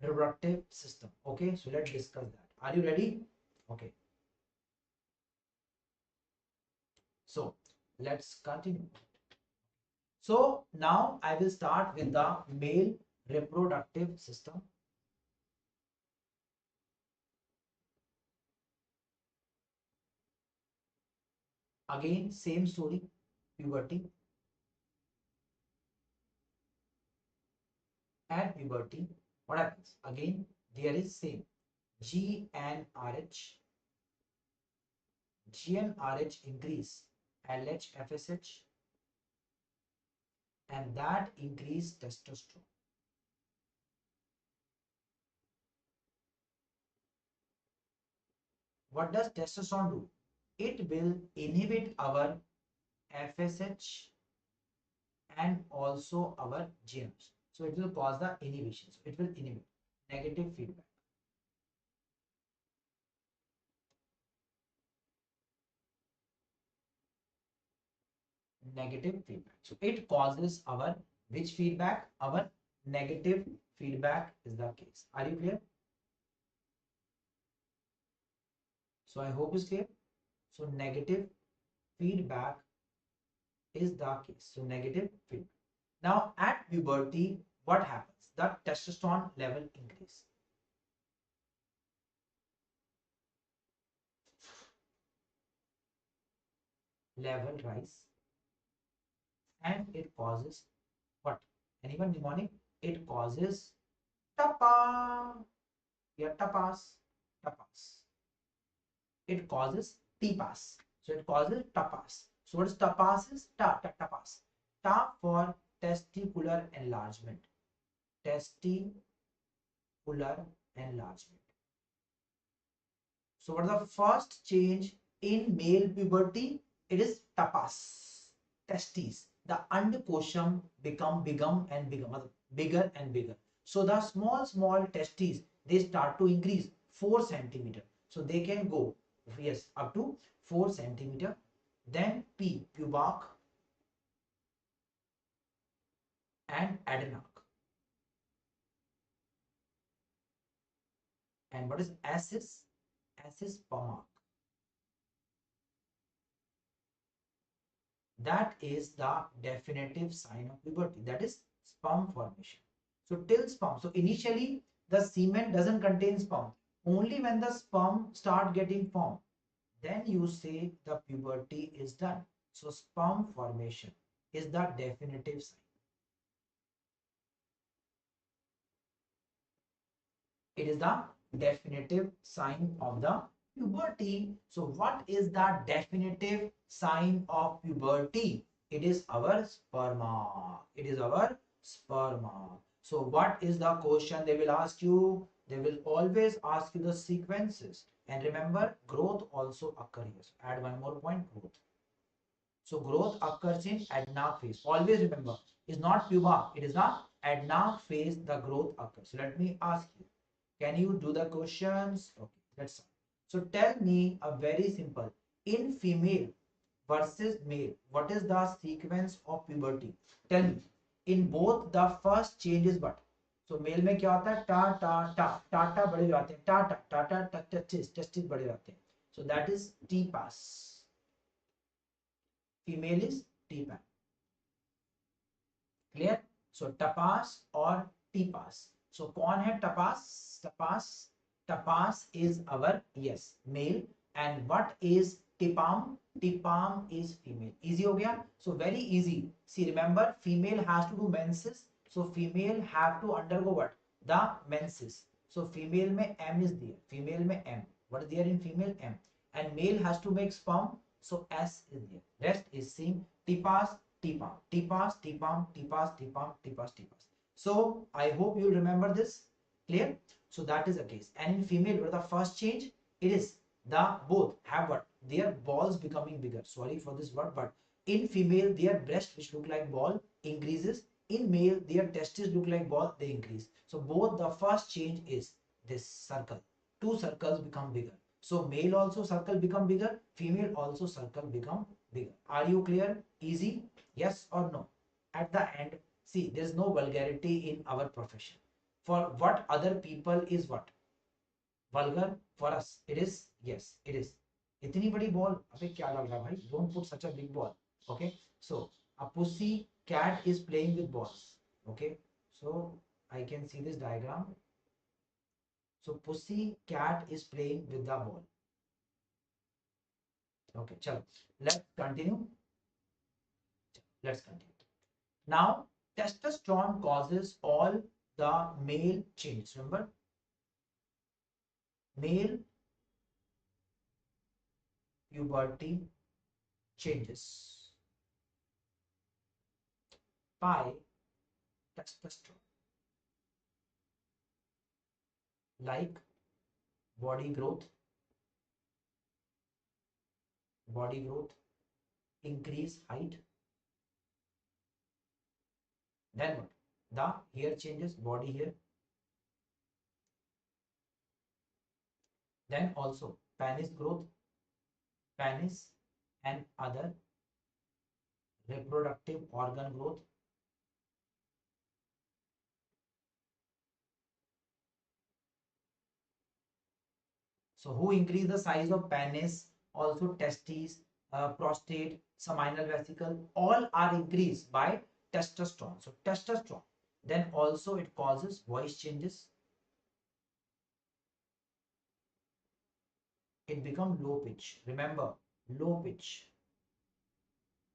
reproductive system. Okay, so let's discuss that. Are you ready? Okay. So let's continue. So now I will start with the male reproductive system. Again, same story, puberty. At puberty, what happens? Again, there is same GnRH, GnRH increase, LH, FSH, and that increase testosterone. What does testosterone do? It will inhibit our FSH and also our GnRH. So it will cause the inhibition. So it will inhibit negative feedback. Negative feedback. So it causes our which feedback? Our negative feedback is the case. Are you clear? So I hope it's clear. So negative feedback is the case. So negative feedback. Now at puberty, what happens? The testosterone level increase. Level rise, and it causes what? Anyone mnemonic? It causes tapa. Yeah, tapas. Tapas. It causes TPAS. So it causes tapas. So what is tapas is? Tapas. Ta for testicular enlargement. Testicular enlargement. So what is the first change in male puberty? It is tapas. Testes. The underkosham become bigger and bigger. So the small testes, they start to increase 4 centimeter. So they can go, yes, up to 4 centimeter. Then P, pubic and adenoc. And what is S is? S is spermac. That is the definitive sign of puberty. That is sperm formation. So till sperm. So initially the semen doesn't contain sperm. Only when the sperm start getting formed, then you say the puberty is done. So sperm formation is the definitive sign. It is the definitive sign of the puberty. So what is the definitive sign of puberty? It is our sperma. It is our sperma. So what is the question they will ask you? They will always ask you the sequences. And remember, growth also occurs. Add one more point, growth. So growth occurs in adnal phase. Always remember, it's not puber. It is the adnal phase the growth occurs. So let me ask you. Can you do the questions? Okay, let's start. So tell me a very simple. In female versus male, what is the sequence of puberty? Tell me. In both the first change is what? So male में क्या होता है टा टा टा टाटा बड़े जाते हैं टा टा टा टा टेस्टिस बड़े जाते हैं. So that is T pass. Female is T pass. Clear? So tapas or T pass. So कौन है tapas? Tapas is our yes male. And what is tipam? Tipam is female. Easy हो गया? So very easy. See, remember, female has to do menses. So female have to undergo what? The menses. So female में M is there. Female में M. What is there in female? M. And male has to make sperm. So S is there. Rest is same. Tipas, tipam, tipas, tipam, tipas, tipam, tipas, tipas. So I hope you remember this. Clear? So that is the case. And in female, what is the first change? It is the both have what? Their balls becoming bigger. Sorry for this word, but in female, their breast, which look like ball, increases. In male, their testes look like ball, they increase. So both the first change is this circle. Two circles become bigger. So male also circle become bigger, female also circle become bigger. Are you clear? Easy? Yes or no? At the end, see, there's no vulgarity in our profession. For what other people is what? Vulgar, for us it is, yes, it is. इतनी बड़ी ball, अबे क्या लग रहा है भाई? Don't put such a big ball. Okay, so a pussy cat is playing with balls. Okay, so I can see this diagram. So pussy cat is playing with the ball. Okay, chalo, let's continue. Let's continue. Now, testosterone causes all the male changes. Remember, male puberty changes by testosterone, like body growth, body growth, increase height. Then what? The hair changes, body hair. Then also penis growth, penis and other reproductive organ growth. So who increase the size of penis, also testes, prostate, seminal vesicle, all are increased by testosterone. So testosterone. Then also it causes voice changes. It becomes low pitch. Remember, low pitch.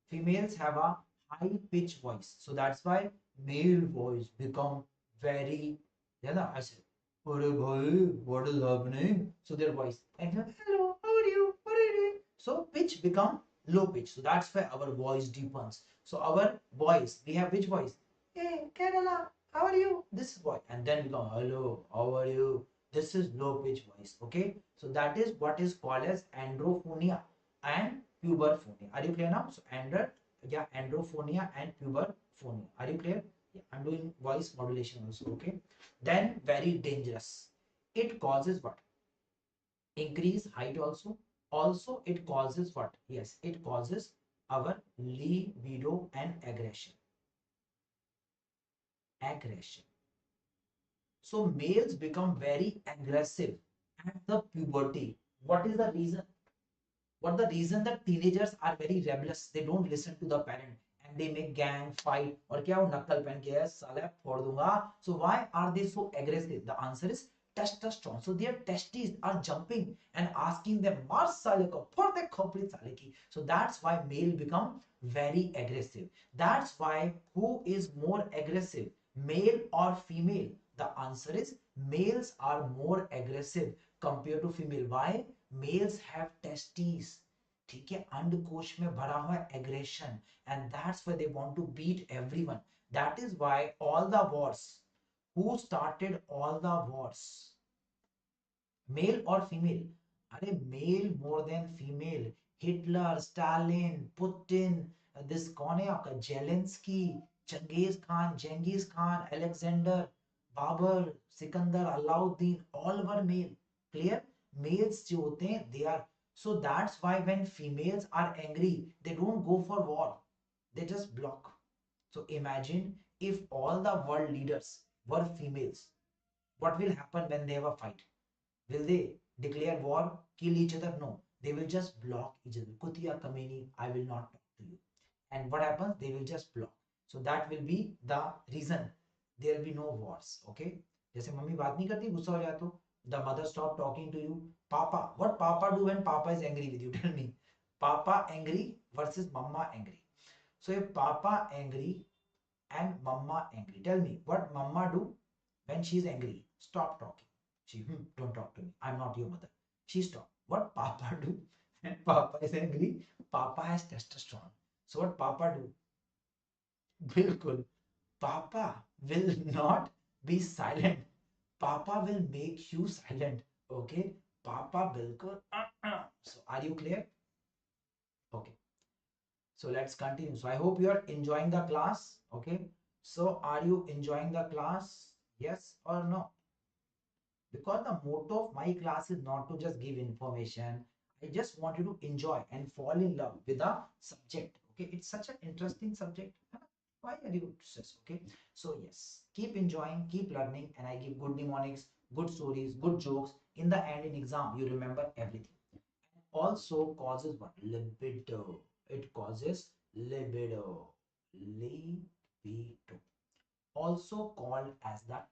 Females have a high pitch voice. So that's why male voice become very, yeah, I said, "Arey bhai, what is happening?" So their voice, and hello, how are you? What are you doing? So pitch become low pitch. So that's why our voice deepens. So our voice, we have which voice? Hey, Kerala, how are you? This is voice. And then become hello, how are you? This is low pitch voice. Okay. So that is what is called as androphonia and puberphonia. Are you clear now? So androphonia and puberphonia. Are you clear? Yeah, I'm doing voice modulation also. Okay. Then very dangerous. It causes what? Increase height also. Also, it causes what? Yes, it causes our libido and aggression. Aggression. So males become very aggressive at the puberty. What is the reason? What the reason that teenagers are very rebellious? They don't listen to the parent and they make gang fight और क्या वो नक्कल पहन के है साला फोड़ दूंगा. So why are they so aggressive? The answer is testosterone. So their testes are jumping and asking them मार साले को फोड़ दे खोपड़ी साले की. So that's why male become very aggressive. That's why who is more aggressive, male or female? The answer is males are more aggressive compared to female. Why? Males have testes, ठीक है, अंडकोश में भरा हुआ aggression, and that's why they want to beat everyone. That is why all the wars, who started all the wars, male or female? अरे male more than female. Hitler, Stalin, Putin, this कौन है आपका Zelensky, Genghis Khan, Alexander, Babur, Sikandar, Alauddin, all were male. Clear? Males जो होते हैं they are, so that's why when females are angry they don't go for war, they just block. So imagine if all the world leaders were females, what will happen when they have a fight? Will they declare war, kill each other? No. They will just block each other. Kutia Kamini, I will not talk to you. And what happens? They will just block. So that will be the reason. There will be no wars. Okay? जैसे mummy बात नहीं करती, गुस्सा हो जाए तो the mother stop talking to you. Papa, what Papa do when Papa is angry with you? Tell me. Papa angry versus Mama angry. So if Papa angry and Mama angry, tell me what Mama do when she's angry? Stop talking. She, don't talk to me. I'm not your mother. She stopped. What Papa do when Papa is angry? Papa has testosterone. So what Papa do? Bilkul. Papa will not be silent. Papa will make you silent. Okay? Papa bilkul. So are you clear? Okay. So let's continue. So I hope you are enjoying the class. Okay. So are you enjoying the class? Yes or no? because the motto of my class is not to just give information. I just want you to enjoy and fall in love with the subject. Okay, it's such an interesting subject. Why are you stressed? Okay, so yes, keep enjoying, keep learning, and I give good mnemonics, good stories, good jokes. In the end, in exam, you remember everything. Also causes what? Libido. It causes libido. Libido, also called as the tharak.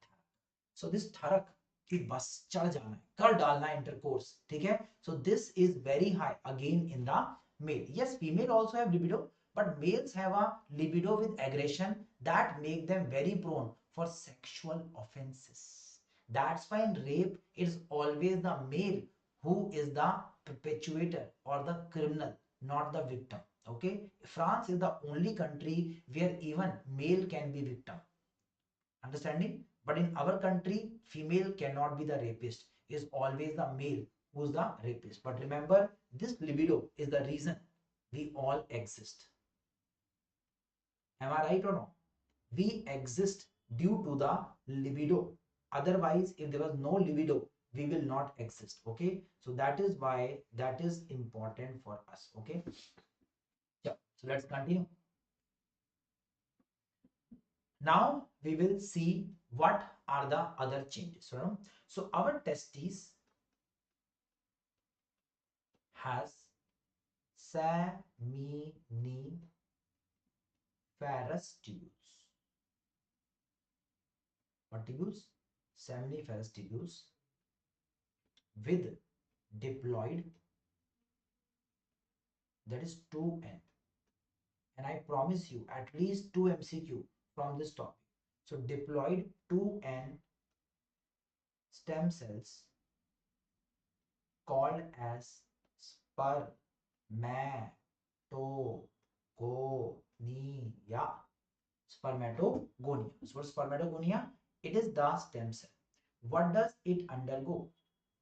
So this tharak कि बस चढ़ जाना है, कर डालना है intercourse, ठीक है? So this is very high again in the male. Yes, female also have libido, but males have a libido with aggression that make them very prone for sexual offenses. That's why in rape it is always the male who is the perpetuator or the criminal, not the victim. Okay, France is the only country where even male can be victim. Understanding? But in our country, female cannot be the rapist. Is always the male who's the rapist. But remember, this libido is the reason we all exist. Am I right or no? We exist due to the libido. Otherwise, if there was no libido, we will not exist. Okay, so that is why that is important for us. Okay, yeah. So let's continue. Now we will see what are the other changes. So our testes has seminiferous tubules. What tubules? Seminiferous tubules with diploid, that is 2N. And I promise you at least 2 MCQ from this topic. So diploid 2N stem cells called as spermatogonia. Spermatogonia. So what's spermatogonia? It is the stem cell. What does it undergo?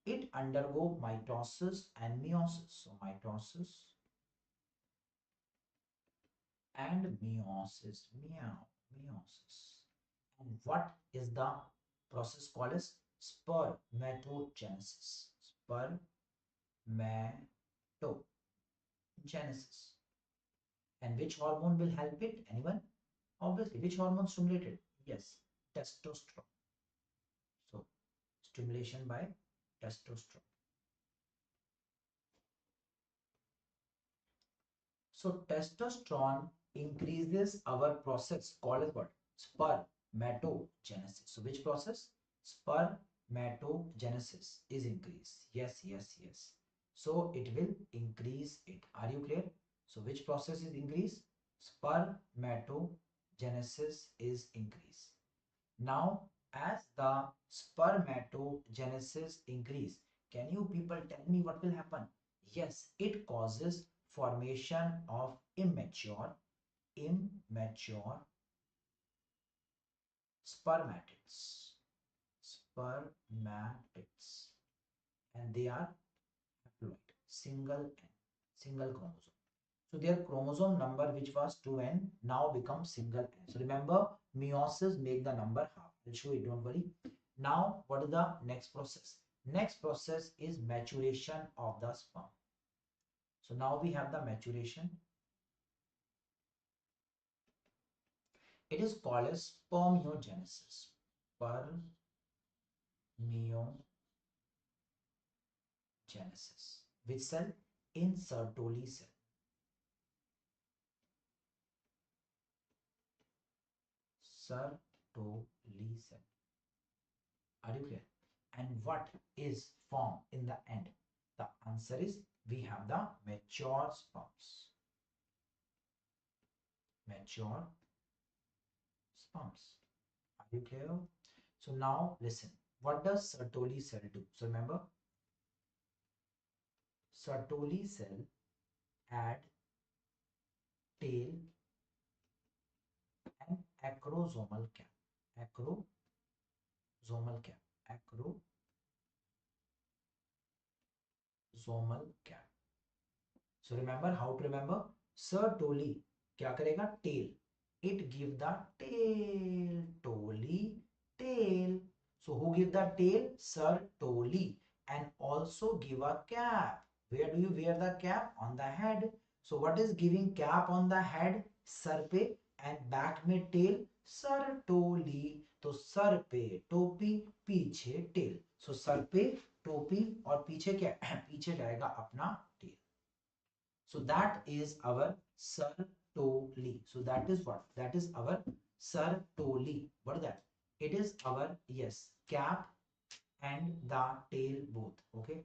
It undergo mitosis and meiosis. So mitosis and meiosis. Meiosis. And what is the process called as spermatogenesis? Spermatogenesis. And which hormone will help it? Anyone? Obviously, which hormone stimulated? Yes, testosterone. So, stimulation by testosterone. So, testosterone increases our process called as what? Spermatogenesis. So, which process? Spermatogenesis is increased. Yes, yes, yes. So, it will increase it. Are you clear? So, which process is increased? Spermatogenesis is increased. Now, as the spermatogenesis increase, can you people tell me what will happen? Yes, it causes formation of immature spermatids. Spermatids. And they are haploid, single N, single chromosome. So their chromosome number, which was 2N, now becomes single N. So remember, meiosis make the number half. I'll show you, don't worry. Now, what is the next process? Next process is maturation of the sperm. So now we have the maturation. It is called as spermiogenesis. Spermiogenesis. Which cell? In Sertoli cell. Sertoli cell. Are you clear? And what is formed in the end? The answer is we have the mature sperms. Mature sperms. Are you clear? So now listen. What does Sertoli cell do? So remember, Sertoli cell add tail and acrosomal cap. Acrosomal cap. Acrosomal cap. So remember how to remember. Sertoli क्या करेगा? Tail. It give the tail. Toli, tail. So who give the tail? Sertoli. And also give a cap. Where do you wear the cap? On the head. So what is giving cap on the head? Sar pe. And back में tail? Sertoli. तो sir पे टोपी, पीछे tell. So sir पे टोपी और पीछे क्या? पीछे जाएगा अपना tail. So that is our Sertoli. So that is what? That is our Sertoli. What is that? It is our, yes, cap and the tail both. Okay.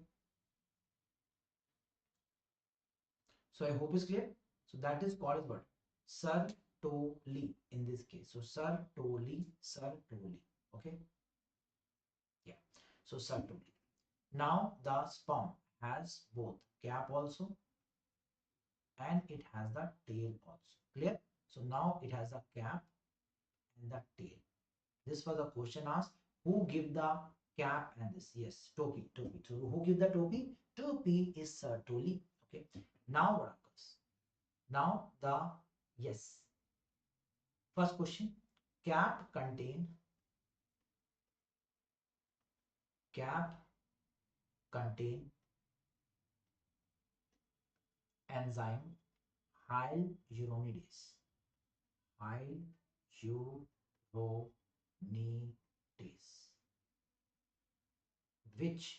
So I hope it's clear. So that is called as what? Sertoli in this case. So Sertoli, Sertoli. Okay. Yeah. So Sertoli. Now the sperm has both cap also and it has the tail also. Clear? So now it has the cap and the tail. This was a question asked. Who give the cap and this? Yes, topi, topi. So who give the topi? Topi is Sertoli. Okay. Now what occurs? Now the, yes. First question. Cap contain enzyme hyaluronidase. Hyaluronidase, which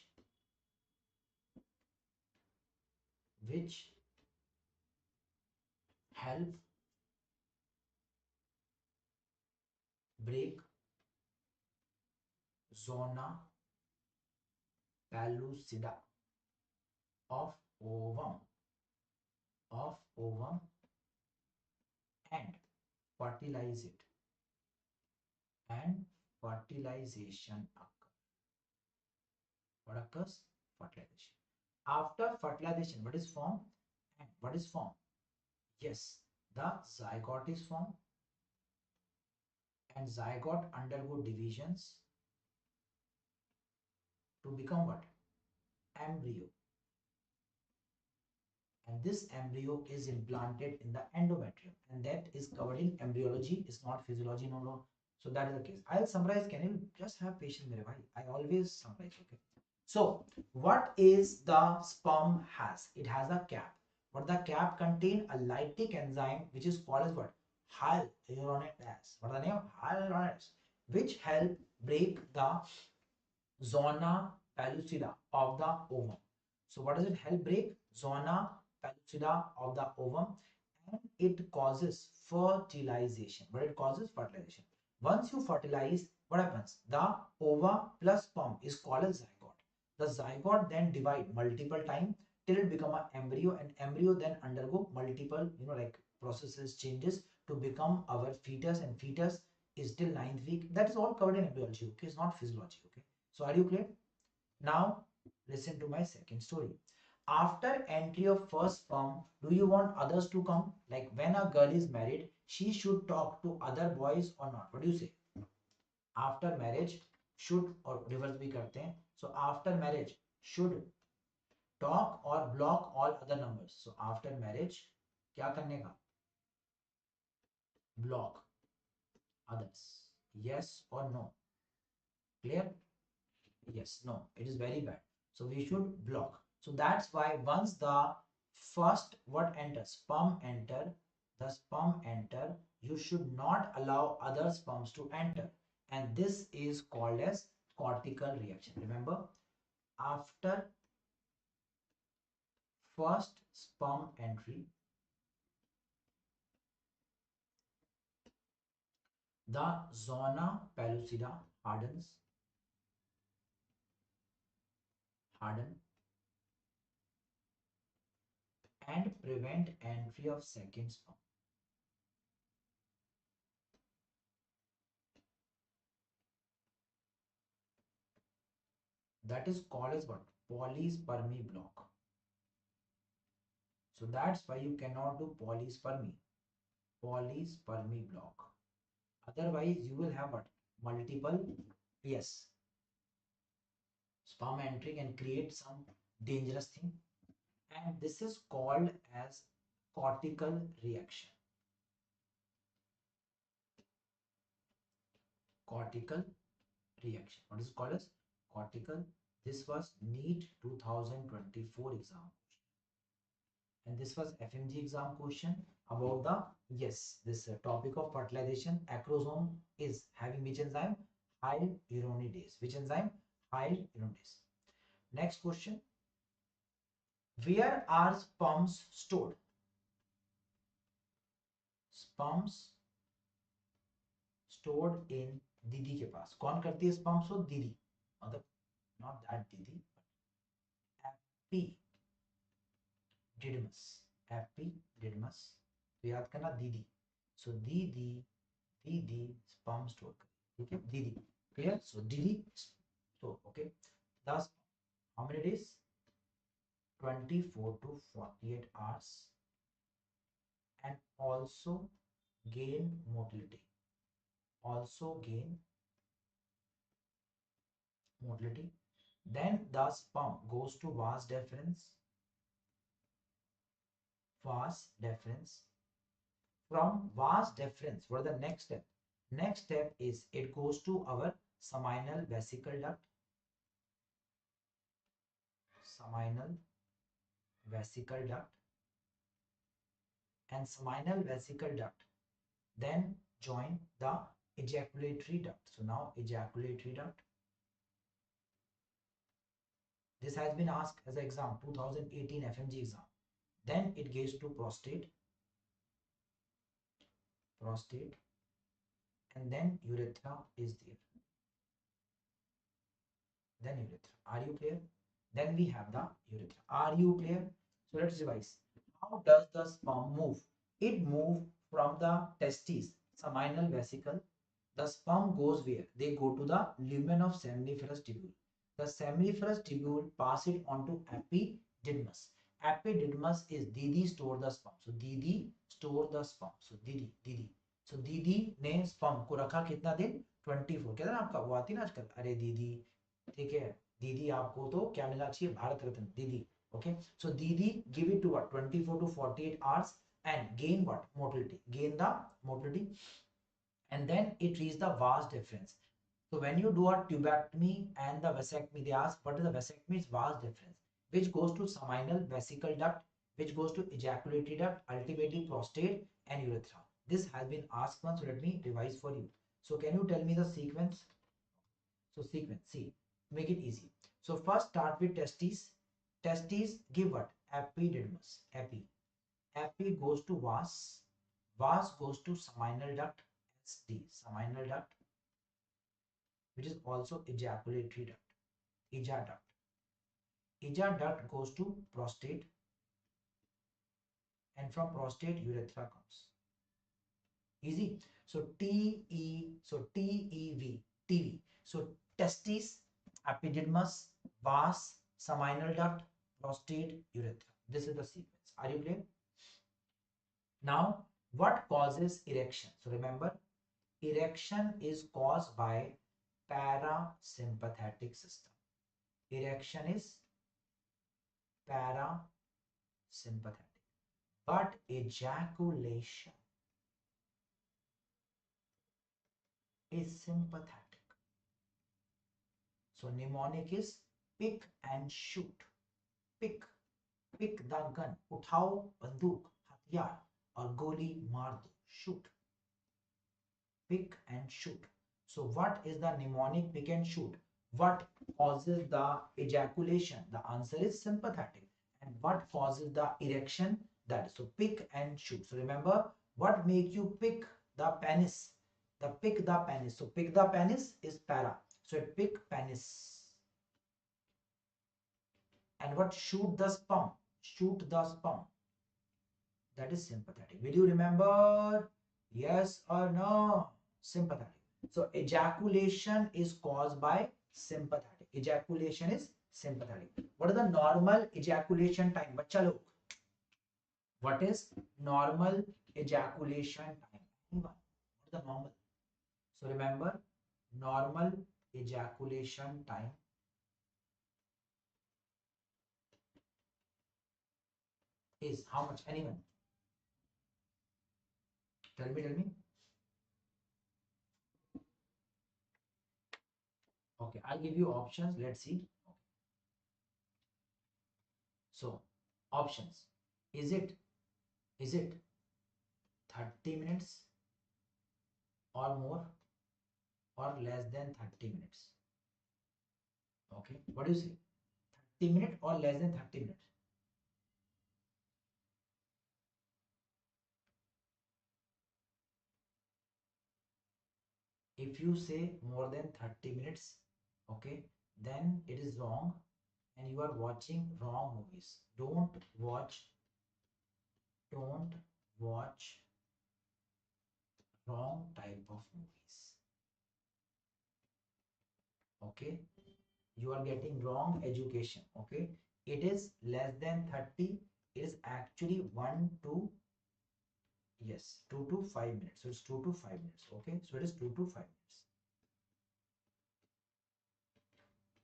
help break zona pellucida of ovum and fertilize it, and fertilization occurs. What occurs? Fertilization. After fertilization, what is formed? And what is formed? Yes, the zygote is formed, and zygote undergo divisions to become what? Embryo. And this embryo is implanted in the endometrium, and that is covered in embryology. It's not physiology, no, no. So that is the case. I'll summarize. Can you just have patience, mere bhai? I always summarize. Okay. So what is the sperm has? It has a cap. What the cap contain? A lytic enzyme which is called as what? Hyaluronidase. What is the name? Hyaluronidase, which help break the zona pellucida of the ovum. So what does it help break? Zona pellucida of the ovum, and it causes fertilization. But it causes fertilization. Once you fertilize, what happens? The ova plus sperm is called a zygote. The zygote then divide multiple times till it become an embryo, and embryo then undergo multiple, like processes, changes to become our fetus, and fetus is till 9th week. That is all covered in embryology. Okay, it's not physiology. Okay. So are you clear? Now listen to my second story. After entry of first sperm, do you want others to come? Like when a girl is married, she should talk to other boys or not? What do you say? After marriage, should, or reverse भी करते हैं. So after marriage, should talk or block all other numbers. So after marriage, क्या करने का? Block others. Yes or no? Clear? Yes, no, it is very bad. So we should block. So that's why once the first what enters, the sperm enter, you should not allow other sperms to enter. And this is called as cortical reaction. Remember, after first sperm entry, the zona pellucida harden and prevent entry of second sperm. That is called as what? Polyspermy block. So that's why you cannot do polyspermy block. Otherwise, you will have what? Multiple, yes, sperm entering and create some dangerous thing. And this is called as cortical reaction. Cortical reaction. What is called as cortical? This was NEET 2024 exam, and this was FMG exam question about the, yes, this topic of fertilization. Acrosome is having which enzyme? Hyaluronidase. Which enzyme? Hyaluronidase. Next question. Where are sperms stored? Sperms stored in दीदी के पास. कौन करती है sperms को? दीदी. मतलब not that दीदी, epididymis. Epididymis. तो याद करना दीदी. So दीदी, दीदी sperm store कर. ठीक है, दीदी. Clear? So दीदी. So okay. Thus, how many days? 24 to 48 hours. And also gain motility. Also gain motility. Then the sperm goes to vas deferens. Vas deferens. From vas deferens, what is the next step? Next step is it goes to our seminal vesicle duct. Seminal vesicle duct. And seminal vesicle duct then join the ejaculatory duct. So now ejaculatory duct. This has been asked as an exam, 2018 FMG exam. Then it goes to prostate. Prostate. And then urethra is there. Then urethra. Are you clear? Then we have the urethra. Are you clear? So let's revise. How does the sperm move? It moves from the testes, seminal vesicle. The sperm goes where? They go to the lumen of seminiferous tubule. The seminiferous tubule pass it on to epididymis. Epididymis is दीदी store the sperm. So दीदी store the sperm. So दीदी. So दीदी ने sperm को रखा कितना दिन? 24. कहते ना आपका वो आती ना आजकल, अरे दीदी, ठीक है, दीदी आपको तो क्या मिलना चाहिए? भारत रत्न. दीदी. Okay. So didi give it to what? 24 to 48 hours and gain what? Motility. Gain the motility. And then it reaches the vas deferens. So when you do a tubectomy and the vasectomy, they ask what is the vasectomy? Is vas deferens, which goes to seminal vesicle duct, which goes to ejaculatory duct, ultimately prostate and urethra. This has been asked once, so let me revise for you. So can you tell me the sequence? So sequence, see, make it easy. So first start with testes. Testes give what? Epididymis. Epi goes to vas. Vas goes to seminal duct. SD. Seminal duct, which is also ejaculatory duct. Eja duct. Eja duct goes to prostate. And from prostate, urethra comes. Easy. So TEV. TV. So testes, epididymis, vas, seminal duct, prostate, urethra. This is the sequence. Are you clear? Now, what causes erection? So remember, erection is caused by parasympathetic system. Erection is parasympathetic. But ejaculation is sympathetic. So mnemonic is pick and shoot. Pick the gun. उठाओ बंदूक, हथियार और गोली मार दो. Shoot. Pick and shoot. So what is the mnemonic pick and shoot? What causes the ejaculation? The answer is sympathetic. And what causes the erection? That is, so pick and shoot. So remember, what make you pick the penis? The pick the penis. So pick the penis is para. So pick penis. And what shoot the sperm? Shoot the sperm. That is sympathetic. Will you remember? Yes or no? Sympathetic. So ejaculation is caused by sympathetic. Ejaculation is sympathetic. What is the normal ejaculation time? Bachcha log. What is normal ejaculation time? What is the normal? So remember, normal ejaculation time is how much? Anyone? Tell me. Okay, I'll give you options. Let's see. Okay. So, options. Is it 30 minutes or more or less than 30 minutes? Okay, what do you say? 30 minutes or less than 30 minutes? If you say more than 30 minutes, okay, then it is wrong and you are watching wrong movies. Don't watch wrong type of movies. Okay, you are getting wrong education. Okay, it is less than 30. It is actually 1 to, yes, 2 to 5 minutes. So it's 2 to 5 minutes. Okay, so it is 2 to 5 minutes.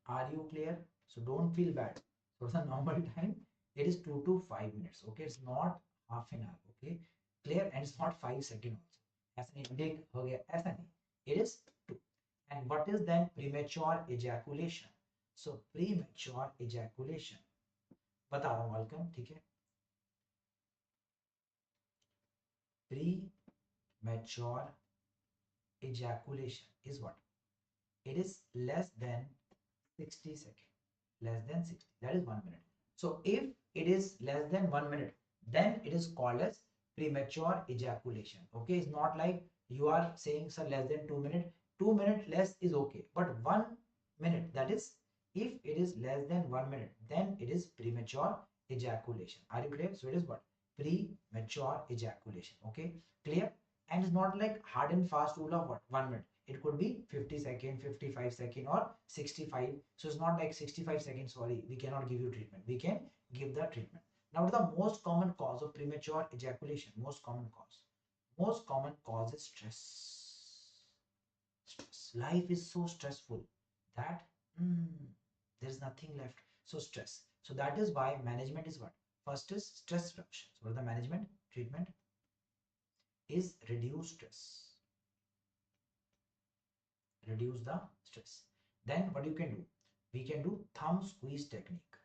Are you clear? So don't feel bad. So the normal time, it is 2 to 5 minutes. Okay, it's not half an hour. Okay, clear, and it's not 5 seconds also. ऐसा नहीं big हो गया, ऐसा नहीं. It is 2. And what is then premature ejaculation? So premature ejaculation, बता रहा हूँ welcome, ठीक है. Premature ejaculation is what? It is less than 60 seconds. Less than 60. That is 1 minute. So if it is less than 1 minute, then it is called as premature ejaculation. Okay, it's not like you are saying sir less than 2 minutes. 2 minutes less is okay, but 1 minute, that is, if it is less than 1 minute, then it is premature ejaculation. Are you clear? So it is what? Premature ejaculation. Okay, clear? And it's not like hard and fast rule of what? 1 minute. It could be 50 second, 55 second, or 65. So it's not like 65 seconds, sorry, we cannot give you treatment. We can give the treatment. Now, the most common cause of premature ejaculation, most common cause is stress. Life is so stressful that there's nothing left. So stress. So that is why management is what? First is stress reduction. So what is the management? Treatment is reduce stress. Reduce the stress. Then what you can do? We can do thumb squeeze technique.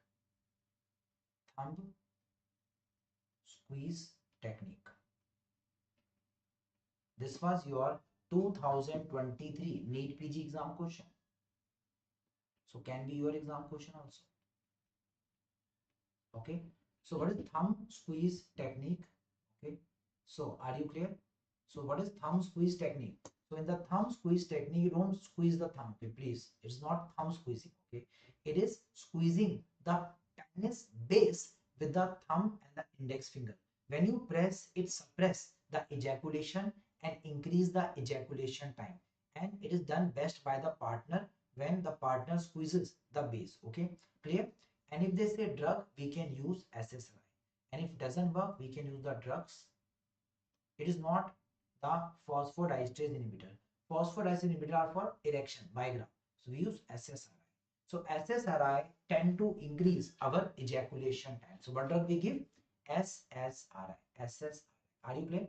Thumb squeeze technique. This was your 2023 NEET PG exam question. So can be your exam question also. Okay. So what is thumb squeeze technique? Okay. So are you clear? So what is thumb squeeze technique? So in the thumb squeeze technique, you don't squeeze the thumb. Okay, please. It's not thumb squeezing. Okay. It is squeezing the penis base with the thumb and the index finger. When you press, it suppress the ejaculation and increase the ejaculation time. And it is done best by the partner when the partner squeezes the base. Okay, clear? And if they say drug, we can use SSRI. And if it doesn't work, we can use the drugs. It is not the phosphodiesterase inhibitor. Phosphodiesterase inhibitor are for erection, Viagra. So we use SSRI. So SSRI tend to increase our ejaculation time. So what drug we give? SSRI. SSRI. Are you clear?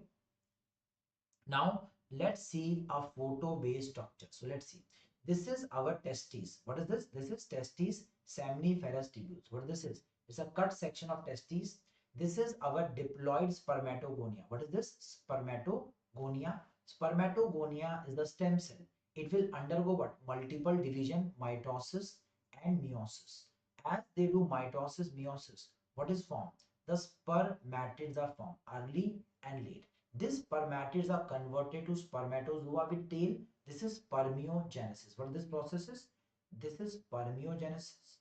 Now let's see a photo-based structure. So let's see. This is our testes. What is this? This is testes seminiferous tubules. What this is? It's a cut section of testes. This is our diploid spermatogonia. What is this? Spermatogonia. Spermatogonia is the stem cell. It will undergo what? Multiple division, mitosis and meiosis. As they do mitosis, meiosis, what is formed? The spermatids are formed early and late. These spermatids are converted to spermatozoa with tail. This is spermiogenesis. What this process is? This is spermiogenesis,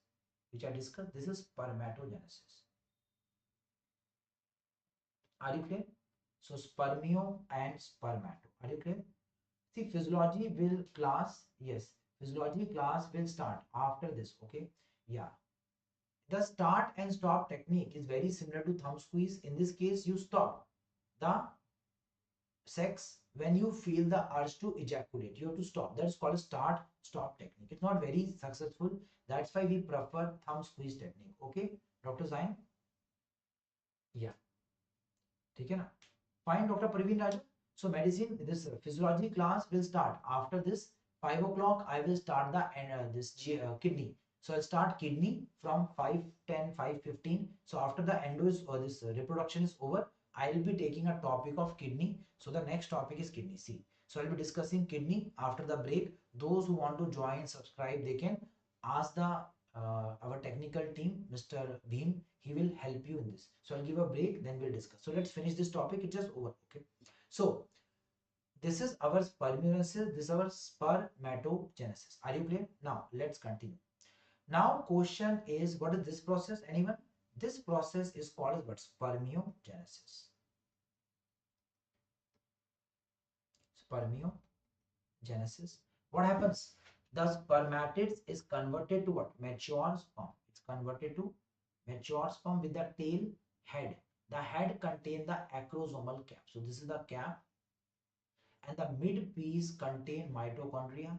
which I discussed. This is spermatogenesis. Are you clear? So spermio and spermato. Are you clear? See, physiology will class. Yes, physiology class will start after this. Okay. Yeah. The start and stop technique is very similar to thumb squeeze. In this case, you stop the sex when you feel the urge to ejaculate. You have to stop. That's called a start stop technique. It's not very successful. That's why we prefer thumb squeeze technique. Okay, Dr. Zain? Yeah. ठीक है ना? Fine, Dr. Praveen Raja. So medicine, this physiology class will start after this 5 o'clock I will start the kidney. So I'll start kidney from 5:10, 5:15. So after the endo is or this reproduction is over, I will be taking a topic of kidney. So the next topic is kidney C. So I'll be discussing kidney after the break. Those who want to join, subscribe, they can ask the our technical team, Mr. Bhim. He will help you in this. So I'll give a break, then we'll discuss. So let's finish this topic. It's just over. Okay. So this is our spermiogenesis, this is our spermatogenesis. Are you clear? Now let's continue. Now question is, what is this process? Anyone? This process is called as what? Spermiogenesis. Spermiogenesis. What happens? The spermatids is converted to what? Mature sperm. It's converted to mature sperm with the tail head. The head contains the acrosomal cap. So this is the cap, and the mid piece contain mitochondria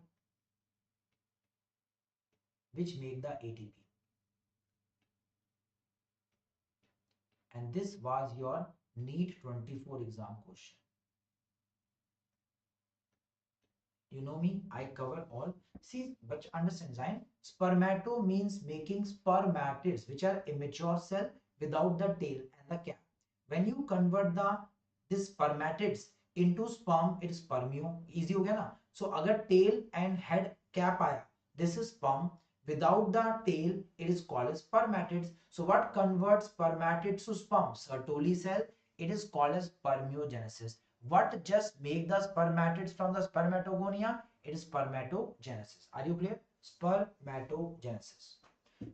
which make the ATP. And this was your NEET 24 exam question. You know me, I cover all. See, but understand, Zain, spermato means making spermatids, which are immature cell without the tail and the cap. When you convert this spermatids into sperm, it is spermio. Easy हो गया ना? So अगर tail and head cap आया, this is sperm. Without the tail, it is called as spermatids. So what converts spermatids to sperm? Sertoli cell. It is called as spermiogenesis. What just make the spermatids from the spermatogonia? It is spermatogenesis. Are you clear? Spermatogenesis.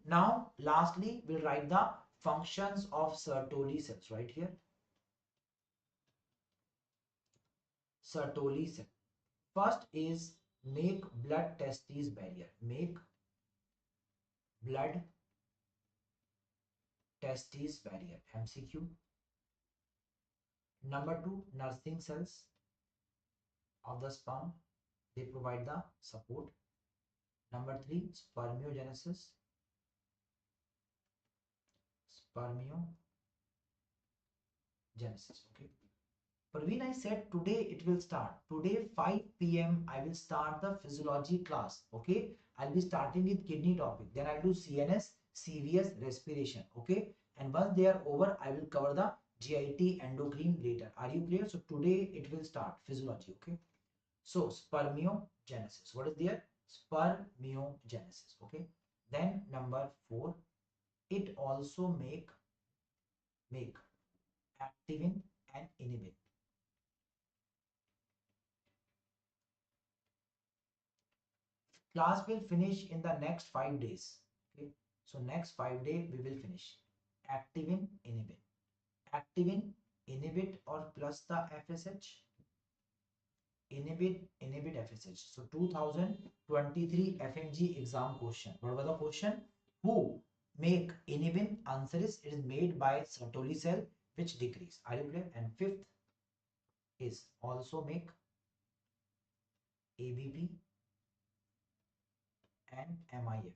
Now, lastly, we'll write the functions of Sertoli cells right here. Sertoli cell. First is make blood testis barrier. Make blood testis barrier. MCQ. Number 2, nursing cells of the sperm. They provide the support. Number 3, spermiogenesis. Spermiogenesis. Okay. Praveen, I said today it will start. Today 5 p.m. I will start the physiology class. Okay. I'll be starting with kidney topic. Then I'll do CNS, CVS, respiration. Okay. And once they are over, I will cover the GIT endocrine later. Are you clear? So today it will start physiology. Okay. So spermiogenesis. What is there? Spermiogenesis. Okay. Then number 4, it also make activin and inhibin. Class will finish in the next 5 days. Okay. So next 5 days we will finish. Activin, inhibin. Activin, inhibit or plus the FSH. Inhibit FSH. So 2023 FMG exam question. What was the question? Who make inhibin? Answer is, it is made by Sertoli cell which decrease. Are you clear? And fifth is also make ABP and MIF.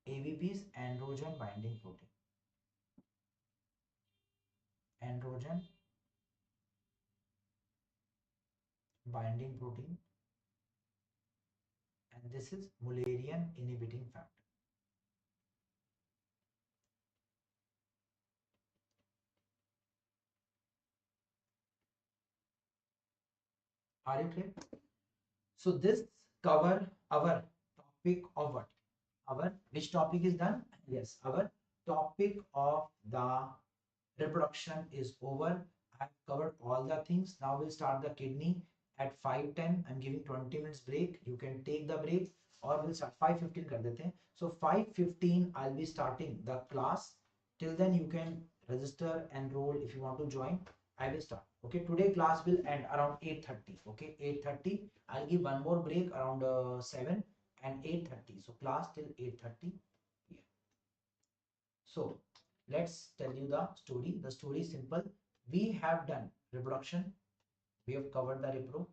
ABP is androgen binding protein. Androgen binding protein, and this is Mullerian inhibiting factor. Are you clear? So this cover our topic of what? Our which topic is done? Yes, our topic of the reproduction is over. I've covered all the things. Now we'll start the kidney at 5:10. I'm giving 20 minutes break. You can take the break or we'll start 5:15 कर देते हैं. So 5:15 I'll be starting the class. Till then you can register, enroll if you want to join. I will start. Okay, today class will end around 8:30. Okay, 8:30. I'll give one more break around 7 and 8:30. So class till 8:30 p.m. So let's tell you the story. The story is simple. We have done reproduction. We have covered the repro.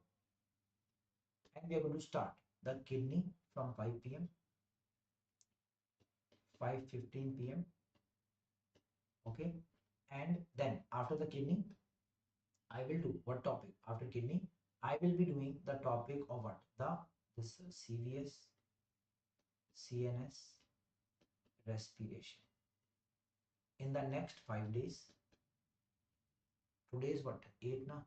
And we are going to start the kidney from 5 p.m. 5:15 p.m. Okay. And then after the kidney, I will do what topic after kidney? I will be doing the topic of what? The this CVS, CNS, respiration. In the next 5 days, today is what? 8 na?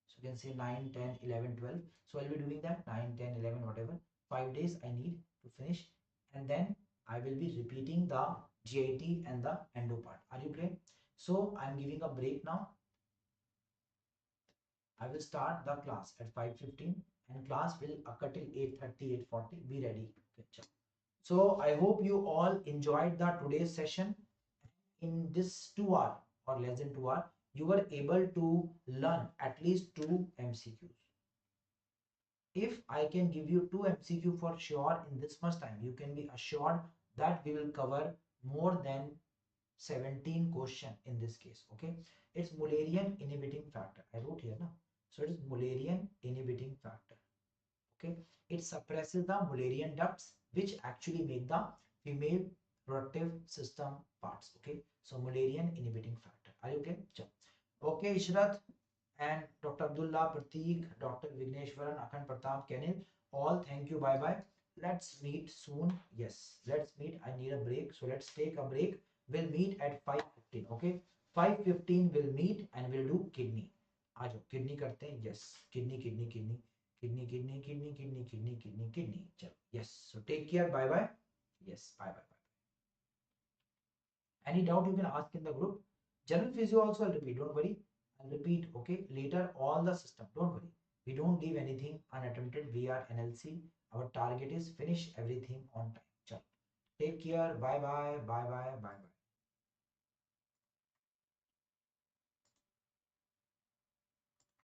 So you can say 9, 10, 11, 12. So I'll be doing that 9, 10, 11, whatever. 5 days I need to finish. And then I will be repeating the GIT and the endo part. Are you clear? So I'm giving a break now. I will start the class at 5:15 and class will occur till 8:30, 8:40. Be ready. Okay. So I hope you all enjoyed the today's session. In this 2 hour or less than 2 hour, you were able to learn at least 2 MCQs. If I can give you 2 MCQ for sure in this much time, you can be assured that we will cover more than 17 question in this case. Okay, it's Mullerian inhibiting factor. I wrote here now. So it is Mullerian inhibiting factor. Okay, it suppresses the Mullerian ducts which actually make the female reproductive system parts. Okay, so Mullerian inhibiting factor. Are you okay? Okay, Ishrat and Dr. Abdullah, Prateek, Dr. Vigneshwaran, Akhand Pratap, Kenil, all thank you. Bye bye. Let's meet soon. Yes, let's meet. I need a break. So let's take a break. We'll meet at 5:15. Okay, 5:15 we'll meet and we'll do kidney. आ जाओ kidney करते हैं. Yes, kidney, kidney, kidney, kidney, kidney, kidney, kidney, kidney, kidney, kidney. चलो. Yes. So take care. Bye bye. Yes. Bye bye. Any doubt you can ask in the group. General physio also I'll repeat. Don't worry. I'll repeat. Okay. Later all the system. Don't worry. We don't leave anything unattempted. We are NLC. Our target is finish everything on time. Chalo. Take care. Bye bye. Bye bye. Bye bye.